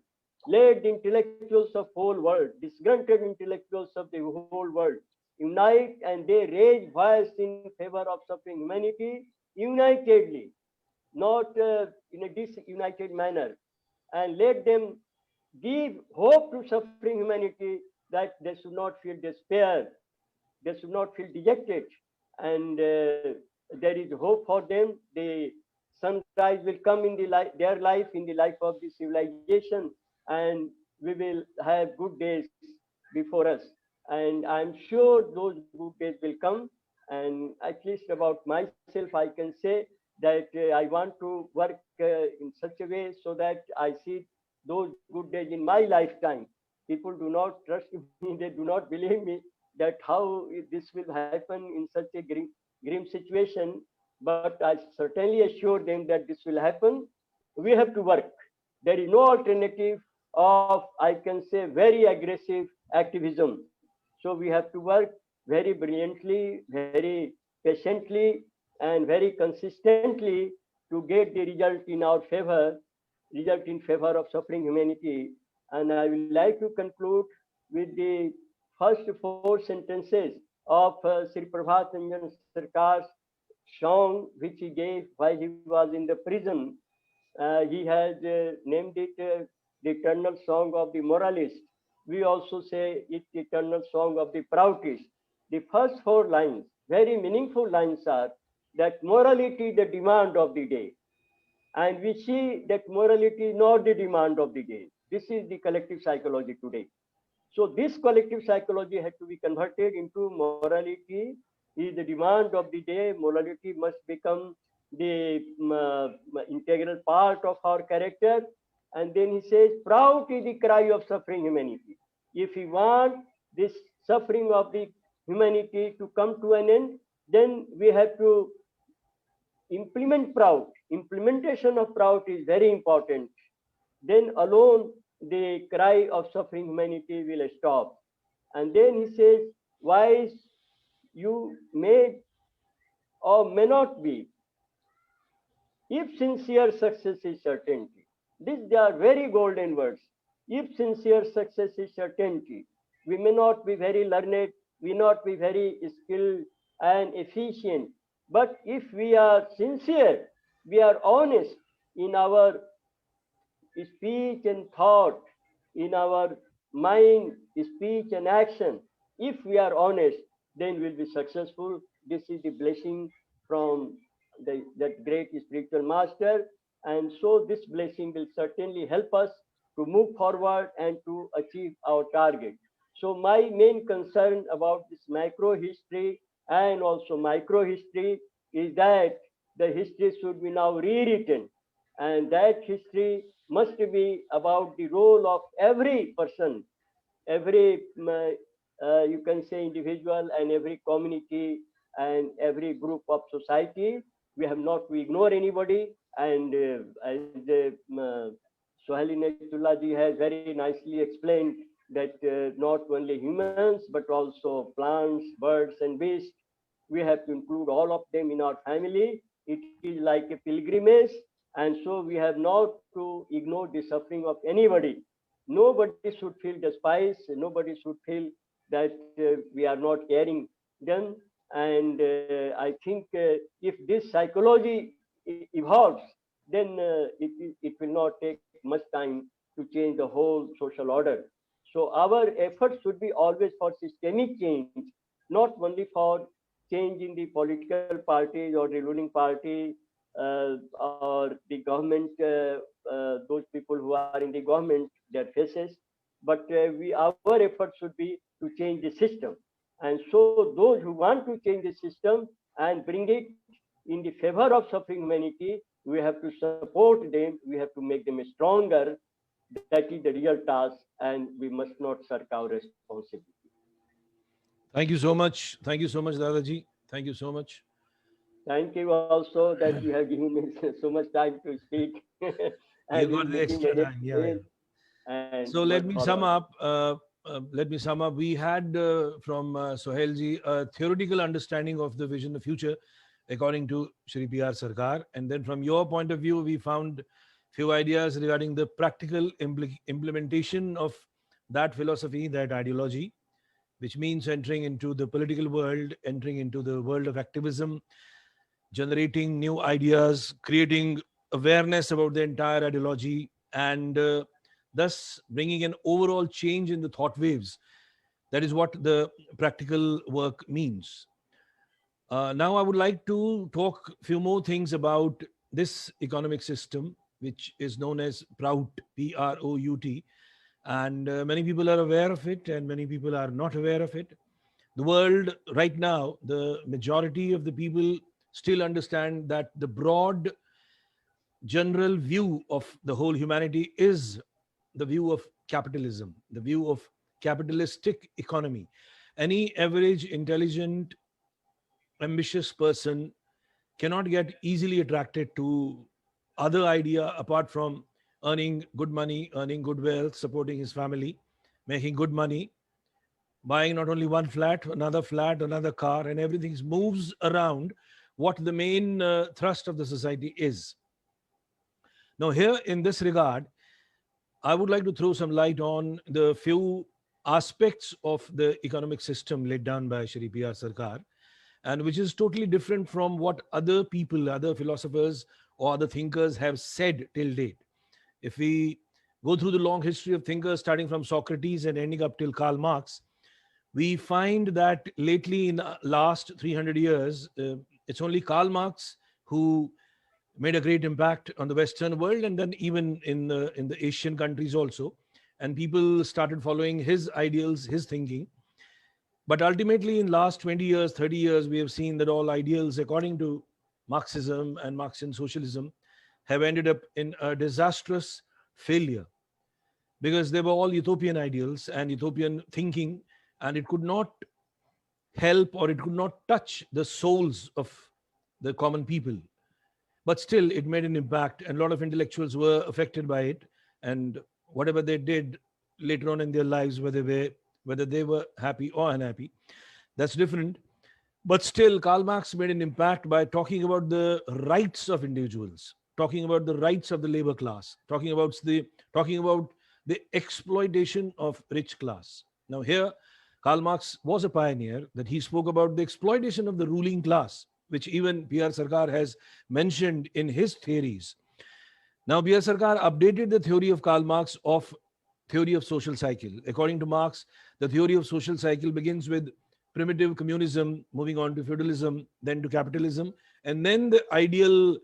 let the intellectuals of whole world, disgruntled intellectuals of the whole world, unite, and they raise voice in favor of suffering humanity unitedly, not in a disunited manner, and let them give hope to suffering humanity that they should not feel despair, they should not feel dejected, and there is hope for them. The sunrise will come in their life, in the life of the civilization, and we will have good days before us. And I'm sure those good days will come. And at least about myself, I can say that I want to work in such a way so that I see those good days in my lifetime. People do not trust me, they do not believe me that how this will happen in such a grim situation, but I certainly assure them that this will happen. We have to work. There is no alternative of, I can say, very aggressive activism. So we have to work very brilliantly, very patiently, and very consistently to get the result in our favor, result in favor of suffering humanity. And I would like to conclude with the first four sentences of Sri Prabhat Ranjan Sarkar's song, which he gave while he was in the prison. He has named it the eternal song of the moralist. We also say it the eternal song of the proudest. The first four lines, very meaningful lines, are that morality the demand of the day. And we see that morality is not the demand of the day. This is the collective psychology today. So this collective psychology had to be converted into morality is the demand of the day. Morality must become the integral part of our character. And then he says, proud is the cry of suffering humanity. If we want this suffering of the humanity to come to an end, then we have to implement PROUT. Implementation of PROUT is very important. Then alone the cry of suffering humanity will stop. And then he says, wise you may or may not be, if sincere success is certainty. They are very golden words. If sincere success is certainty, we may not be very learned, we not be very skilled and efficient, but if we are sincere, we are honest in our speech and thought, in our mind, speech and action, if we are honest, then we'll be successful. This is the blessing from that great spiritual master. And so this blessing will certainly help us to move forward and to achieve our target. So my main concern about this macro history and also micro history is that the history should be now rewritten, and that history must be about the role of every person, every you can say individual, and every community and every group of society. We have not to ignore anybody. And as Sohail Inayatullah ji has very nicely explained that not only humans but also plants, birds and beasts, we have to include all of them in our family. It is like a pilgrimage, and so we have not to ignore the suffering of anybody. Nobody should feel despised. Nobody should feel that we are not caring them. And I think if this psychology evolves, then it will not take much time to change the whole social order. So our efforts should be always for systemic change, not only for change in the political parties or the ruling party or the government, those people who are in the government, their faces, but our effort should be to change the system. And so those who want to change the system and bring it in the favor of suffering humanity, we have to support them, we have to make them stronger. That is the real task, and we must not shirk our responsibility. Thank you so much. Thank you so much, Dadaji. Thank you so much. Thank you also that you have given me so much time to speak. You got the extra time. Yeah. So let me sum up. We had from Sohailji a theoretical understanding of the vision of future according to Shri P.R. Sarkar. And then from your point of view, we found few ideas regarding the practical implementation of that philosophy, that ideology, which means entering into the political world, entering into the world of activism, generating new ideas, creating awareness about the entire ideology, and thus bringing an overall change in the thought waves. That is what the practical work means. Now I would like to talk a few more things about this economic system, which is known as PROUT, P-R-O-U-T. And many people are aware of it and many people are not aware of it. The world right now, the majority of the people still understand that the broad general view of the whole humanity is the view of capitalism, the view of capitalistic economy. Any average, intelligent, ambitious person cannot get easily attracted to other idea apart from earning good money, earning good wealth, supporting his family, making good money, buying not only one flat, another car, and everything moves around what the main thrust of the society is. Now here in this regard, I would like to throw some light on the few aspects of the economic system laid down by Shri P.R. Sarkar, and which is totally different from what other people, other philosophers or other thinkers have said till date. If we go through the long history of thinkers starting from Socrates and ending up till Karl Marx, we find that lately in the last 300 years, it's only Karl Marx who made a great impact on the Western world, and then even in the Asian countries also. And people started following his ideals, his thinking. But ultimately, in last 20 years, 30 years, we have seen that all ideals, according to Marxism and Marxian socialism, have ended up in a disastrous failure, because they were all utopian ideals and utopian thinking, and it could not help or it could not touch the souls of the common people. But still, it made an impact, and a lot of intellectuals were affected by it. And whatever they did later on in their lives, whether they were happy or unhappy, that's different. But still, Karl Marx made an impact by talking about the rights of individuals, talking about the rights of the labor class, talking about the exploitation of rich class. Now here, Karl Marx was a pioneer, that he spoke about the exploitation of the ruling class, which even P.R. Sarkar has mentioned in his theories. Now, P.R. Sarkar updated the theory of Karl Marx of theory of social cycle. According to Marx, the theory of social cycle begins with primitive communism, moving on to feudalism, then to capitalism, and then the ideal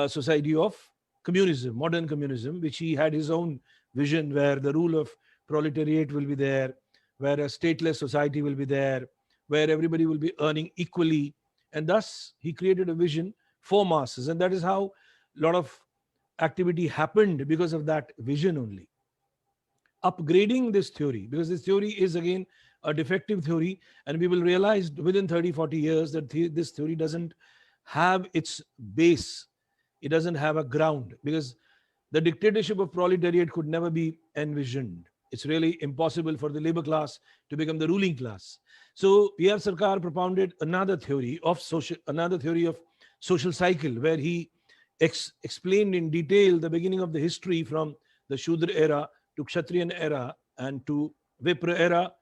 society of communism, modern communism, which he had his own vision, where the rule of proletariat will be there, where a stateless society will be there, where everybody will be earning equally. And thus, he created a vision for masses. And that is how a lot of activity happened, because of that vision only. Upgrading this theory, because this theory is again a defective theory, and we will realize within 30, 40 years that this theory doesn't have its base. It doesn't have a ground, because the dictatorship of proletariat could never be envisioned. It's really impossible for the labor class to become the ruling class. So P.R. Sarkar propounded another theory of social cycle, where he explained in detail the beginning of the history from the Shudra era to Kshatriyan era and to Vipra era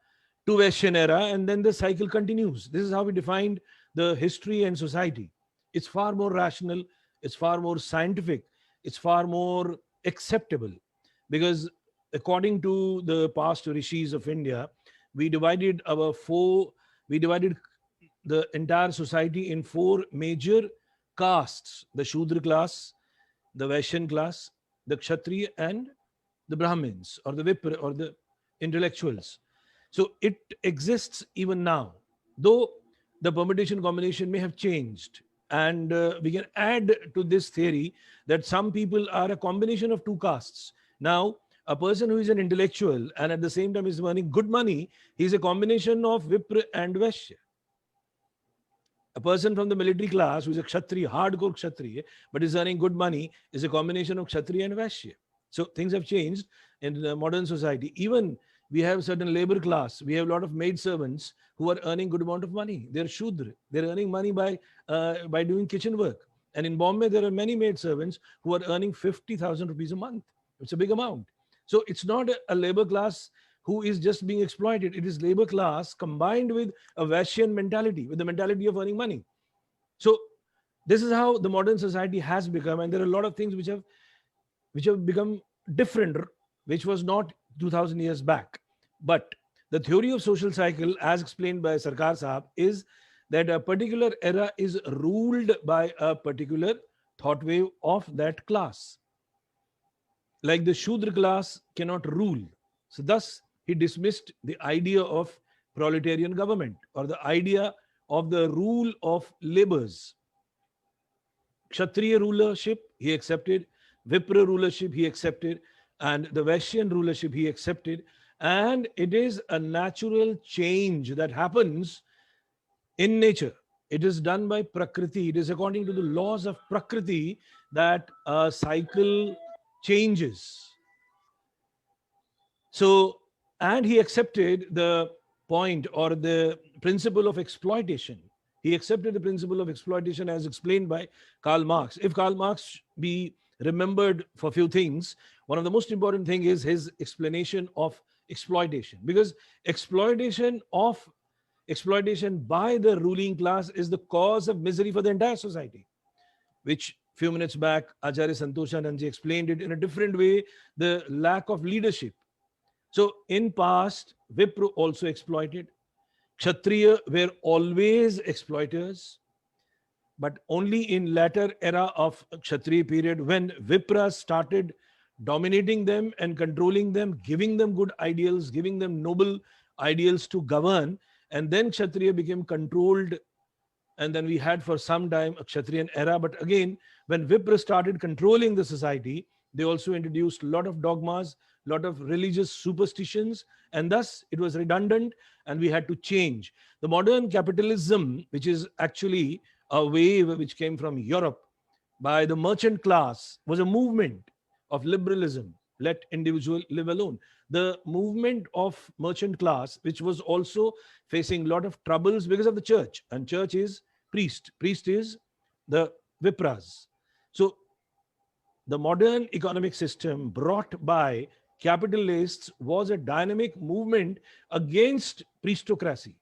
to Vaeshyan era, and then the cycle continues. This is how we defined the history and society. It's far more rational, it's far more scientific, it's far more acceptable, because according to the past rishis of India, we divided the entire society in 4 major castes: the Shudra class, the Vaeshyan class, the Kshatriya, and the Brahmins, or the Vipra, or the intellectuals. So it exists even now, though the permutation combination may have changed. And we can add to this theory that some people are a combination of 2 castes. Now, a person who is an intellectual and at the same time is earning good money, he is a combination of Vipra and Vaeshya. A person from the military class who is a Kshatriya, hardcore Kshatriya, but is earning good money, is a combination of Kshatriya and Vaeshya. So things have changed in the modern society. Even we have certain labor class. We have a lot of maid servants who are earning good amount of money. They're Shudra. They're earning money by doing kitchen work. And in Bombay, there are many maid servants who are earning 50,000 rupees a month. It's a big amount. So it's not a labor class who is just being exploited. It is labor class combined with a Vaeshyan mentality, with the mentality of earning money. So this is how the modern society has become. And there are a lot of things which have become different, which was not 2000 years back. But the theory of social cycle, as explained by Sarkar Sahab, is that a particular era is ruled by a particular thought wave of that class. Like the Shudra class cannot rule. So thus, he dismissed the idea of proletarian government, or the idea of the rule of laborers. Kshatriya rulership, he accepted. Vipra rulership, he accepted. And the Vaeshyan rulership, he accepted. And it is a natural change that happens in nature. It is done by Prakriti. It is according to the laws of Prakriti that a cycle changes. So, and he accepted the point or the principle of exploitation. He accepted the principle of exploitation as explained by Karl Marx. If Karl Marx be remembered for a few things. One of the most important thing is his explanation of exploitation, because exploitation by the ruling class is the cause of misery for the entire society, which few minutes back Acharya Santoshananda explained it in a different way, the lack of leadership. So in past, Vipra also exploited. Kshatriya were always exploiters, but only in latter era of Kshatriya period, when Vipra started dominating them and controlling them, giving them good ideals, giving them noble ideals to govern, and then Kshatriya became controlled, and then we had for some time a Kshatriyan era. But again, when Vipra started controlling the society, they also introduced a lot of dogmas, a lot of religious superstitions, and thus it was redundant and we had to change. The modern capitalism, which is actually a wave which came from Europe by the merchant class, was a movement of liberalism. Let individual live alone. The movement of merchant class, which was also facing a lot of troubles because of the church, and church is priest. Priest is the Vipras. So the modern economic system brought by capitalists was a dynamic movement against priestocracy,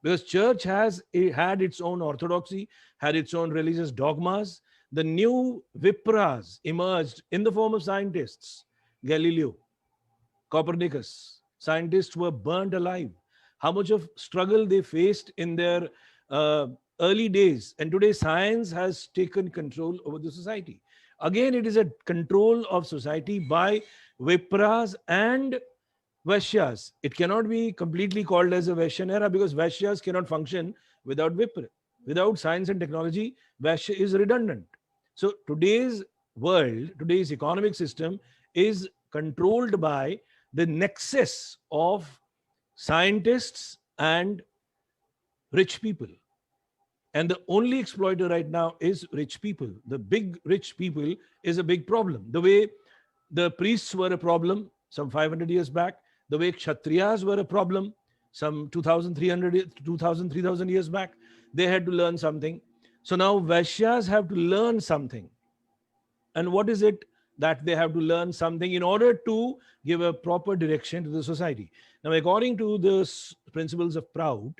because church had its own orthodoxy, had its own religious dogmas. The new Vipras emerged in the form of scientists. Galileo, Copernicus, scientists were burnt alive. How much of struggle they faced in their early days, and today science has taken control over the society. Again, it is a control of society by Vipras and Vaishyas. It cannot be completely called as a Vaeshyan era, because Vaishyas cannot function without Vipra. Without science and technology, Vaishya is redundant. So today's world, today's economic system is controlled by the nexus of scientists and rich people. And the only exploiter right now is rich people. The big rich people is a big problem. The way the priests were a problem some 500 years back, the way Kshatriyas were a problem some 2,000 years back, they had to learn something. So now Vaishyas have to learn something. And what is it that they have to learn something in order to give a proper direction to the society? Now, according to the principles of PROUT,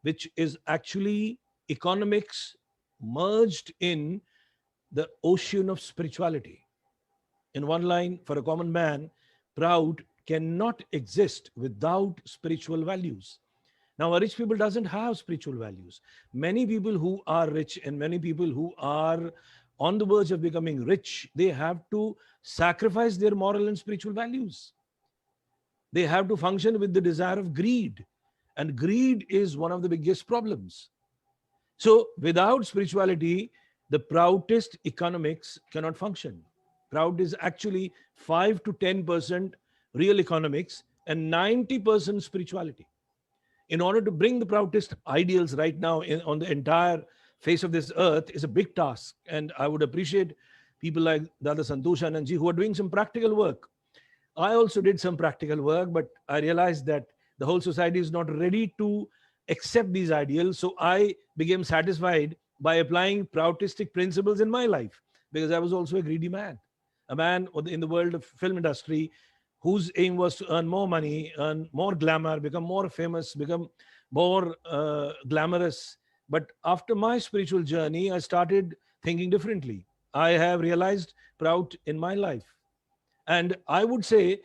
which is actually economics merged in the ocean of spirituality. In one line, for a common man, PROUT cannot exist without spiritual values. Now, a rich people doesn't have spiritual values. Many people who are rich and many people who are on the verge of becoming rich, they have to sacrifice their moral and spiritual values. They have to function with the desire of greed. And greed is one of the biggest problems. So without spirituality, the PROUTist economics cannot function. PROUT is actually 5 to 10% real economics and 90% spirituality. In order to bring the PROUTist ideals right now on the entire face of this earth is a big task. And I would appreciate people like Dada Santoshananda who are doing some practical work. I also did some practical work, but I realized that the whole society is not ready to accept these ideals. So I became satisfied by applying PROUTistic principles in my life, because I was also a greedy man, a man in the world of film industry whose aim was to earn more money, earn more glamour, become more famous, become more glamorous. But after my spiritual journey, I started thinking differently. I have realized PROUT in my life. And I would say,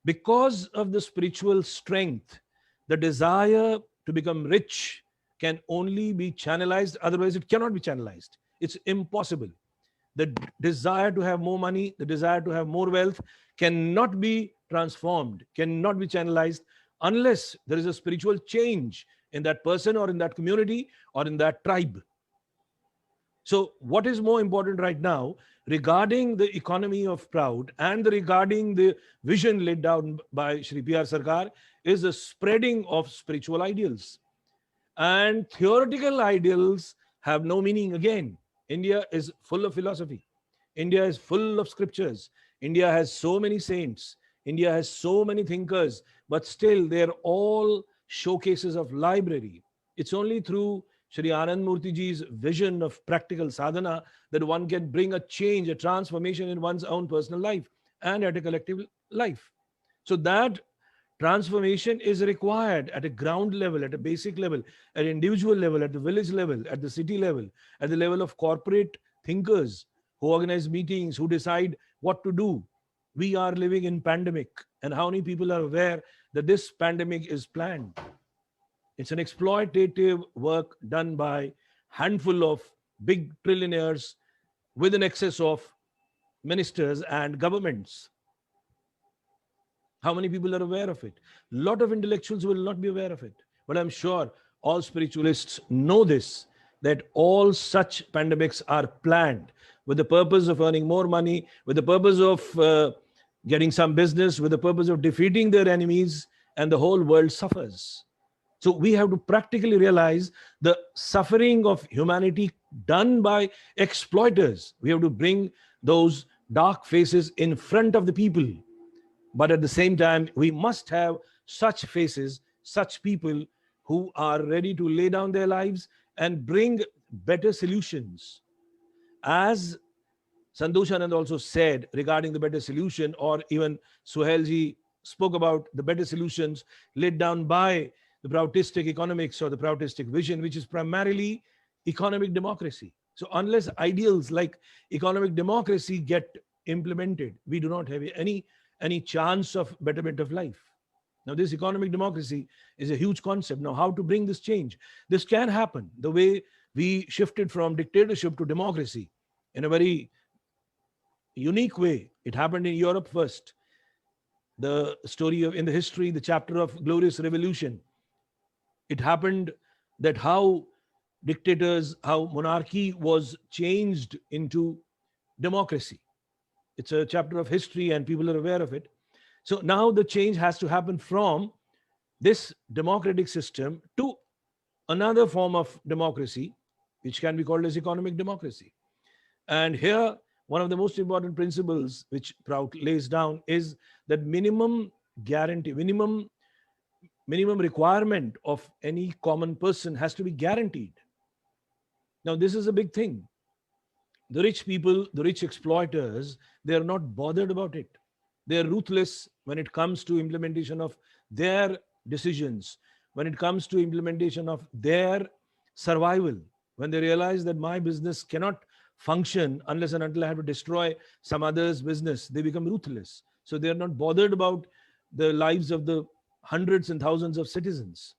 because of the spiritual strength, the desire to become rich can only be channelized. Otherwise, it cannot be channelized. It's impossible. The desire to have more money, the desire to have more wealth cannot be transformed, cannot be channelized unless there is a spiritual change in that person or in that community or in that tribe. So what is more important right now regarding the economy of PROUT and regarding the vision laid down by Shrii P.R. Sarkar is the spreading of spiritual ideals. And theoretical ideals have no meaning again. India is full of philosophy. India is full of scriptures. India has so many saints. India has so many thinkers, but still they're all showcases of library. It's only through Shri Anand Murthy ji's vision of practical sadhana, that one can bring a change, a transformation in one's own personal life and at a collective life. So that transformation is required at a ground level, at a basic level, at individual level, at the village level, at the city level, at the level of corporate thinkers who organize meetings, who decide what to do. We are living in pandemic, and how many people are aware that this pandemic is planned? It's an exploitative work done by handful of big trillionaires with an excess of ministers and governments. How many people are aware of it? A lot of intellectuals will not be aware of it. But I'm sure all spiritualists know this, that all such pandemics are planned with the purpose of earning more money, with the purpose of getting some business, with the purpose of defeating their enemies, and the whole world suffers. So we have to practically realize the suffering of humanity done by exploiters. We have to bring those dark faces in front of the people. But at the same time, we must have such faces, such people who are ready to lay down their lives and bring better solutions. As Santoshananda also said regarding the better solution, or even Sohailji spoke about the better solutions laid down by the Proutistic economics or the Proutistic vision, which is primarily economic democracy. So unless ideals like economic democracy get implemented, we do not have any chance of betterment of life. Now, this economic democracy is a huge concept. Now, how to bring this change? This can happen the way we shifted from dictatorship to democracy in a very unique way. It happened in Europe first. The story of, in the history, the chapter of Glorious Revolution. It happened that how dictators, how monarchy was changed into democracy. It's a chapter of history and people are aware of it. So now the change has to happen from this democratic system to another form of democracy, which can be called as economic democracy. And here, one of the most important principles which PROUT lays down is that minimum guarantee, minimum requirement of any common person has to be guaranteed. Now, this is a big thing. The rich people, the rich exploiters, they are not bothered about it. They are ruthless when it comes to implementation of their decisions, when it comes to implementation of their survival. When they realize that my business cannot function unless and until I have to destroy some other's business, they become ruthless. So they are not bothered about the lives of the hundreds and thousands of citizens.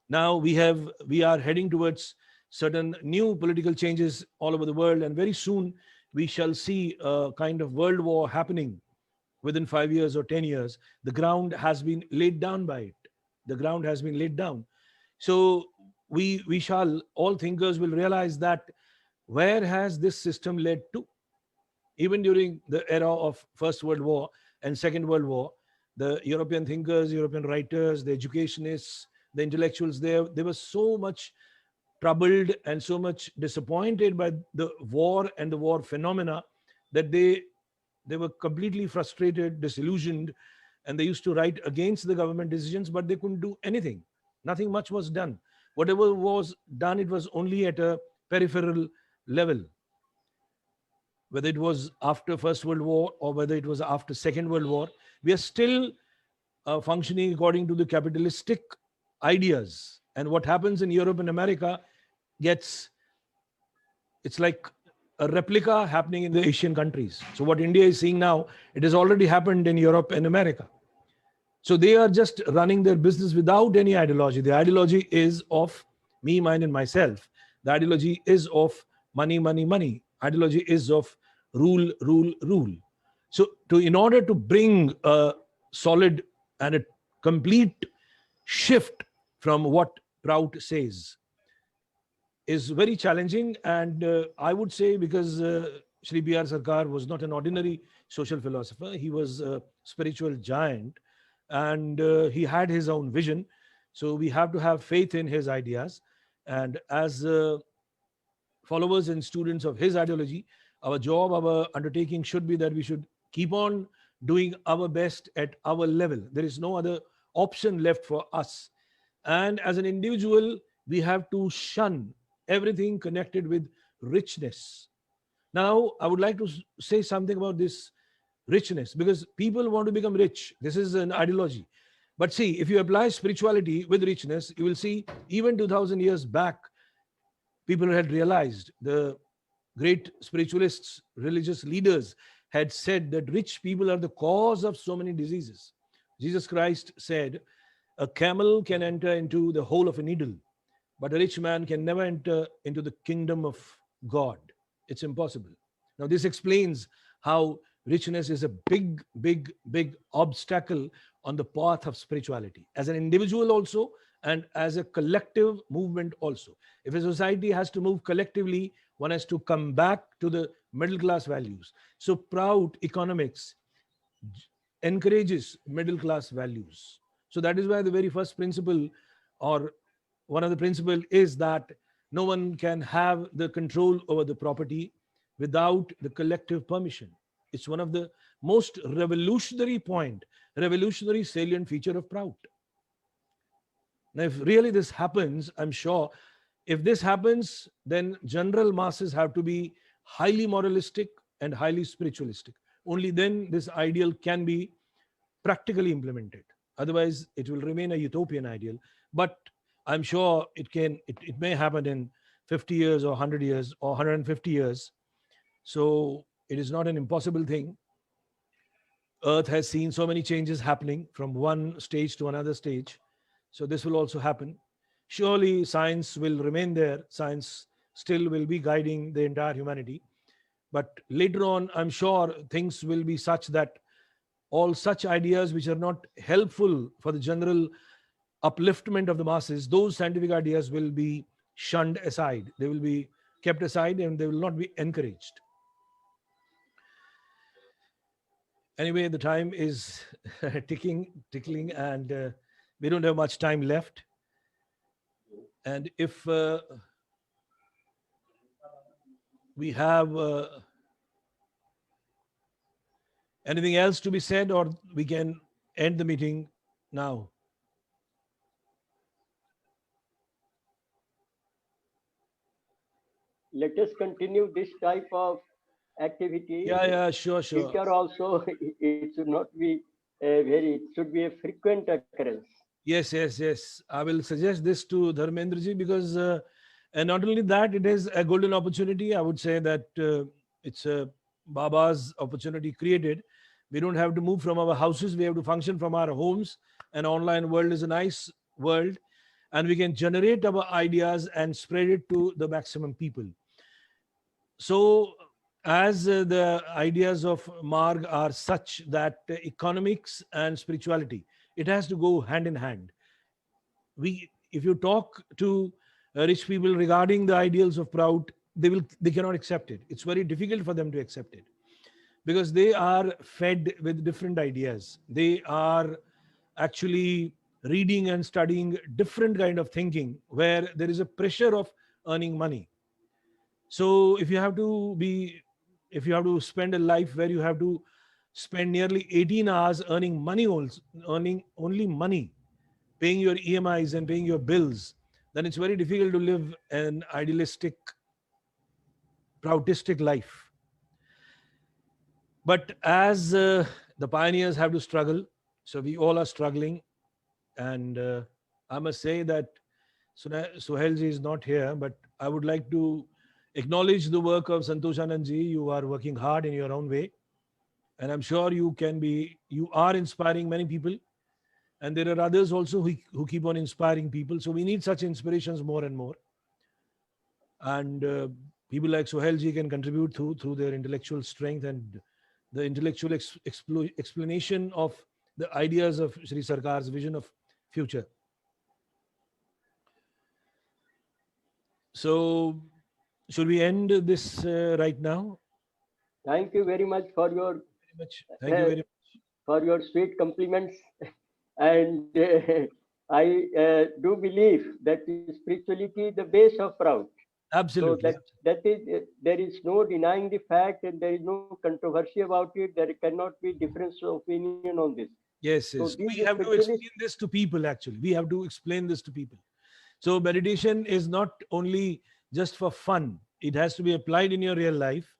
Now we are heading towards certain new political changes all over the world, and very soon we shall see a kind of world war happening within 5 years or 10 years. The ground has been laid down by it. The ground has been laid down. So we shall, all thinkers will realize that where has this system led to? Even during the era of First World War and Second World War, the European thinkers, European writers, the educationists, the intellectuals, they were so much troubled and so much disappointed by the war and the war phenomena that they were completely frustrated, disillusioned, and they used to write against the government decisions, but they couldn't do anything. Nothing much was done. Whatever was done, it was only at a peripheral level. Whether it was after First World War or whether it was after Second World War, we are still functioning according to the capitalistic ideas. And what happens in Europe and America it's like a replica happening in the Asian countries. So what India is seeing now, it has already happened in Europe and America. So they are just running their business without any ideology. The ideology is of me, mine, and myself. The ideology is of money, money, money. Ideology is of rule, rule, rule. So in order to bring a solid and a complete shift from what PROUT says is very challenging. And I would say, because Shrii B.R. SARKAR was not an ordinary social philosopher, he was a spiritual giant, and he had his own vision. So we have to have faith in his ideas. And as followers and students of his ideology, our job, our undertaking should be that we should keep on doing our best at our level. There is no other option left for us. And as an individual, we have to shun everything connected with richness. Now, I would like to say something about this richness, because people want to become rich. This is an ideology. But see, if you apply spirituality with richness, you will see even 2000 years back, people had realized, the great spiritualists, religious leaders had said that rich people are the cause of so many diseases. Jesus Christ said, a camel can enter into the hole of a needle, but a rich man can never enter into the kingdom of God. It's impossible. Now, this explains how richness is a big, big, big obstacle on the path of spirituality, as an individual also, and as a collective movement also. If a society has to move collectively, one has to come back to the middle class values. So PROUT economics encourages middle class values. So that is why the very first principle, or one of the principles, is that no one can have the control over the property without the collective permission. It's one of the most revolutionary salient feature of PROUT. Now, if really this happens, I'm sure if this happens, then general masses have to be highly moralistic and highly spiritualistic. Only then this ideal can be practically implemented. Otherwise, it will remain a utopian ideal. But I'm sure it may happen in 50 years or 100 years or 150 years. So it is not an impossible thing. Earth has seen so many changes happening from one stage to another stage. So this will also happen. Surely science will remain there. Science still will be guiding the entire humanity. But later on, I'm sure things will be such that all such ideas which are not helpful for the general upliftment of the masses, those scientific ideas will be shunned aside. They will be kept aside and they will not be encouraged. Anyway, the time is tickling, and we don't have much time left. And if we have anything else to be said, or we can end the meeting now. Let us continue this type of activity. Yeah, sure. Future also, it should not be it should be a frequent occurrence. Yes. I will suggest this to Dharmendraji, because and not only that, it is a golden opportunity. I would say that it's a Baba's opportunity created. We don't have to move from our houses. We have to function from our homes. An online world is a nice world, and we can generate our ideas and spread it to the maximum people. So as the ideas of Marg are such that economics and spirituality, it has to go hand in hand. If you talk to rich people regarding the ideals of PROUT, they cannot accept it. It's very difficult for them to accept it, because they are fed with different ideas. They are actually reading and studying different kind of thinking, where there is a pressure of earning money. So if you have to spend a life where you have to spend nearly 18 hours earning only money, paying your EMIs and paying your bills, then it's very difficult to live an idealistic, proutistic life. But as the pioneers have to struggle, so we all are struggling. And I must say that Sohailji is not here, but I would like to acknowledge the work of Santoshananda ji. You are working hard in your own way, and I'm sure you are inspiring many people, and there are others also who keep on inspiring people. So we need such inspirations more and more, and people like Sohailji can contribute through their intellectual strength and the intellectual explanation of the ideas of Shrii Sarkar's vision of future. So should we end this right now? Thank you very much for your for your sweet compliments, and I do believe that spirituality is the base of PROUT. Absolutely. So that is, there is no denying the fact, and there is no controversy about it. There cannot be difference of opinion on this. Yes. So we have to explain this to people. Actually, we have to explain this to people. So meditation is not only just for fun. It has to be applied in your real life,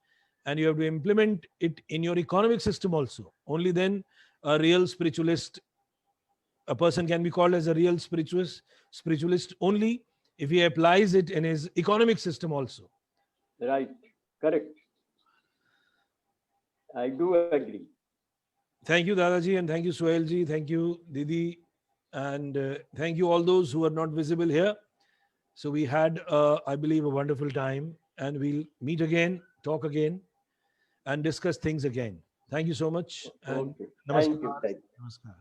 and you have to implement it in your economic system also. Only then a real spiritualist, a person can be called as a real spiritualist only if he applies it in his economic system also. Right. Correct. I do agree. Thank you, Dadaji, and thank you, Sohailji. Thank you, Didi, and thank you all those who are not visible here. So we had, I believe, a wonderful time, and we'll meet again, talk again, and discuss things again. Thank you so much. And Okay. namaskar. Thank you. Thank you. Namaskar.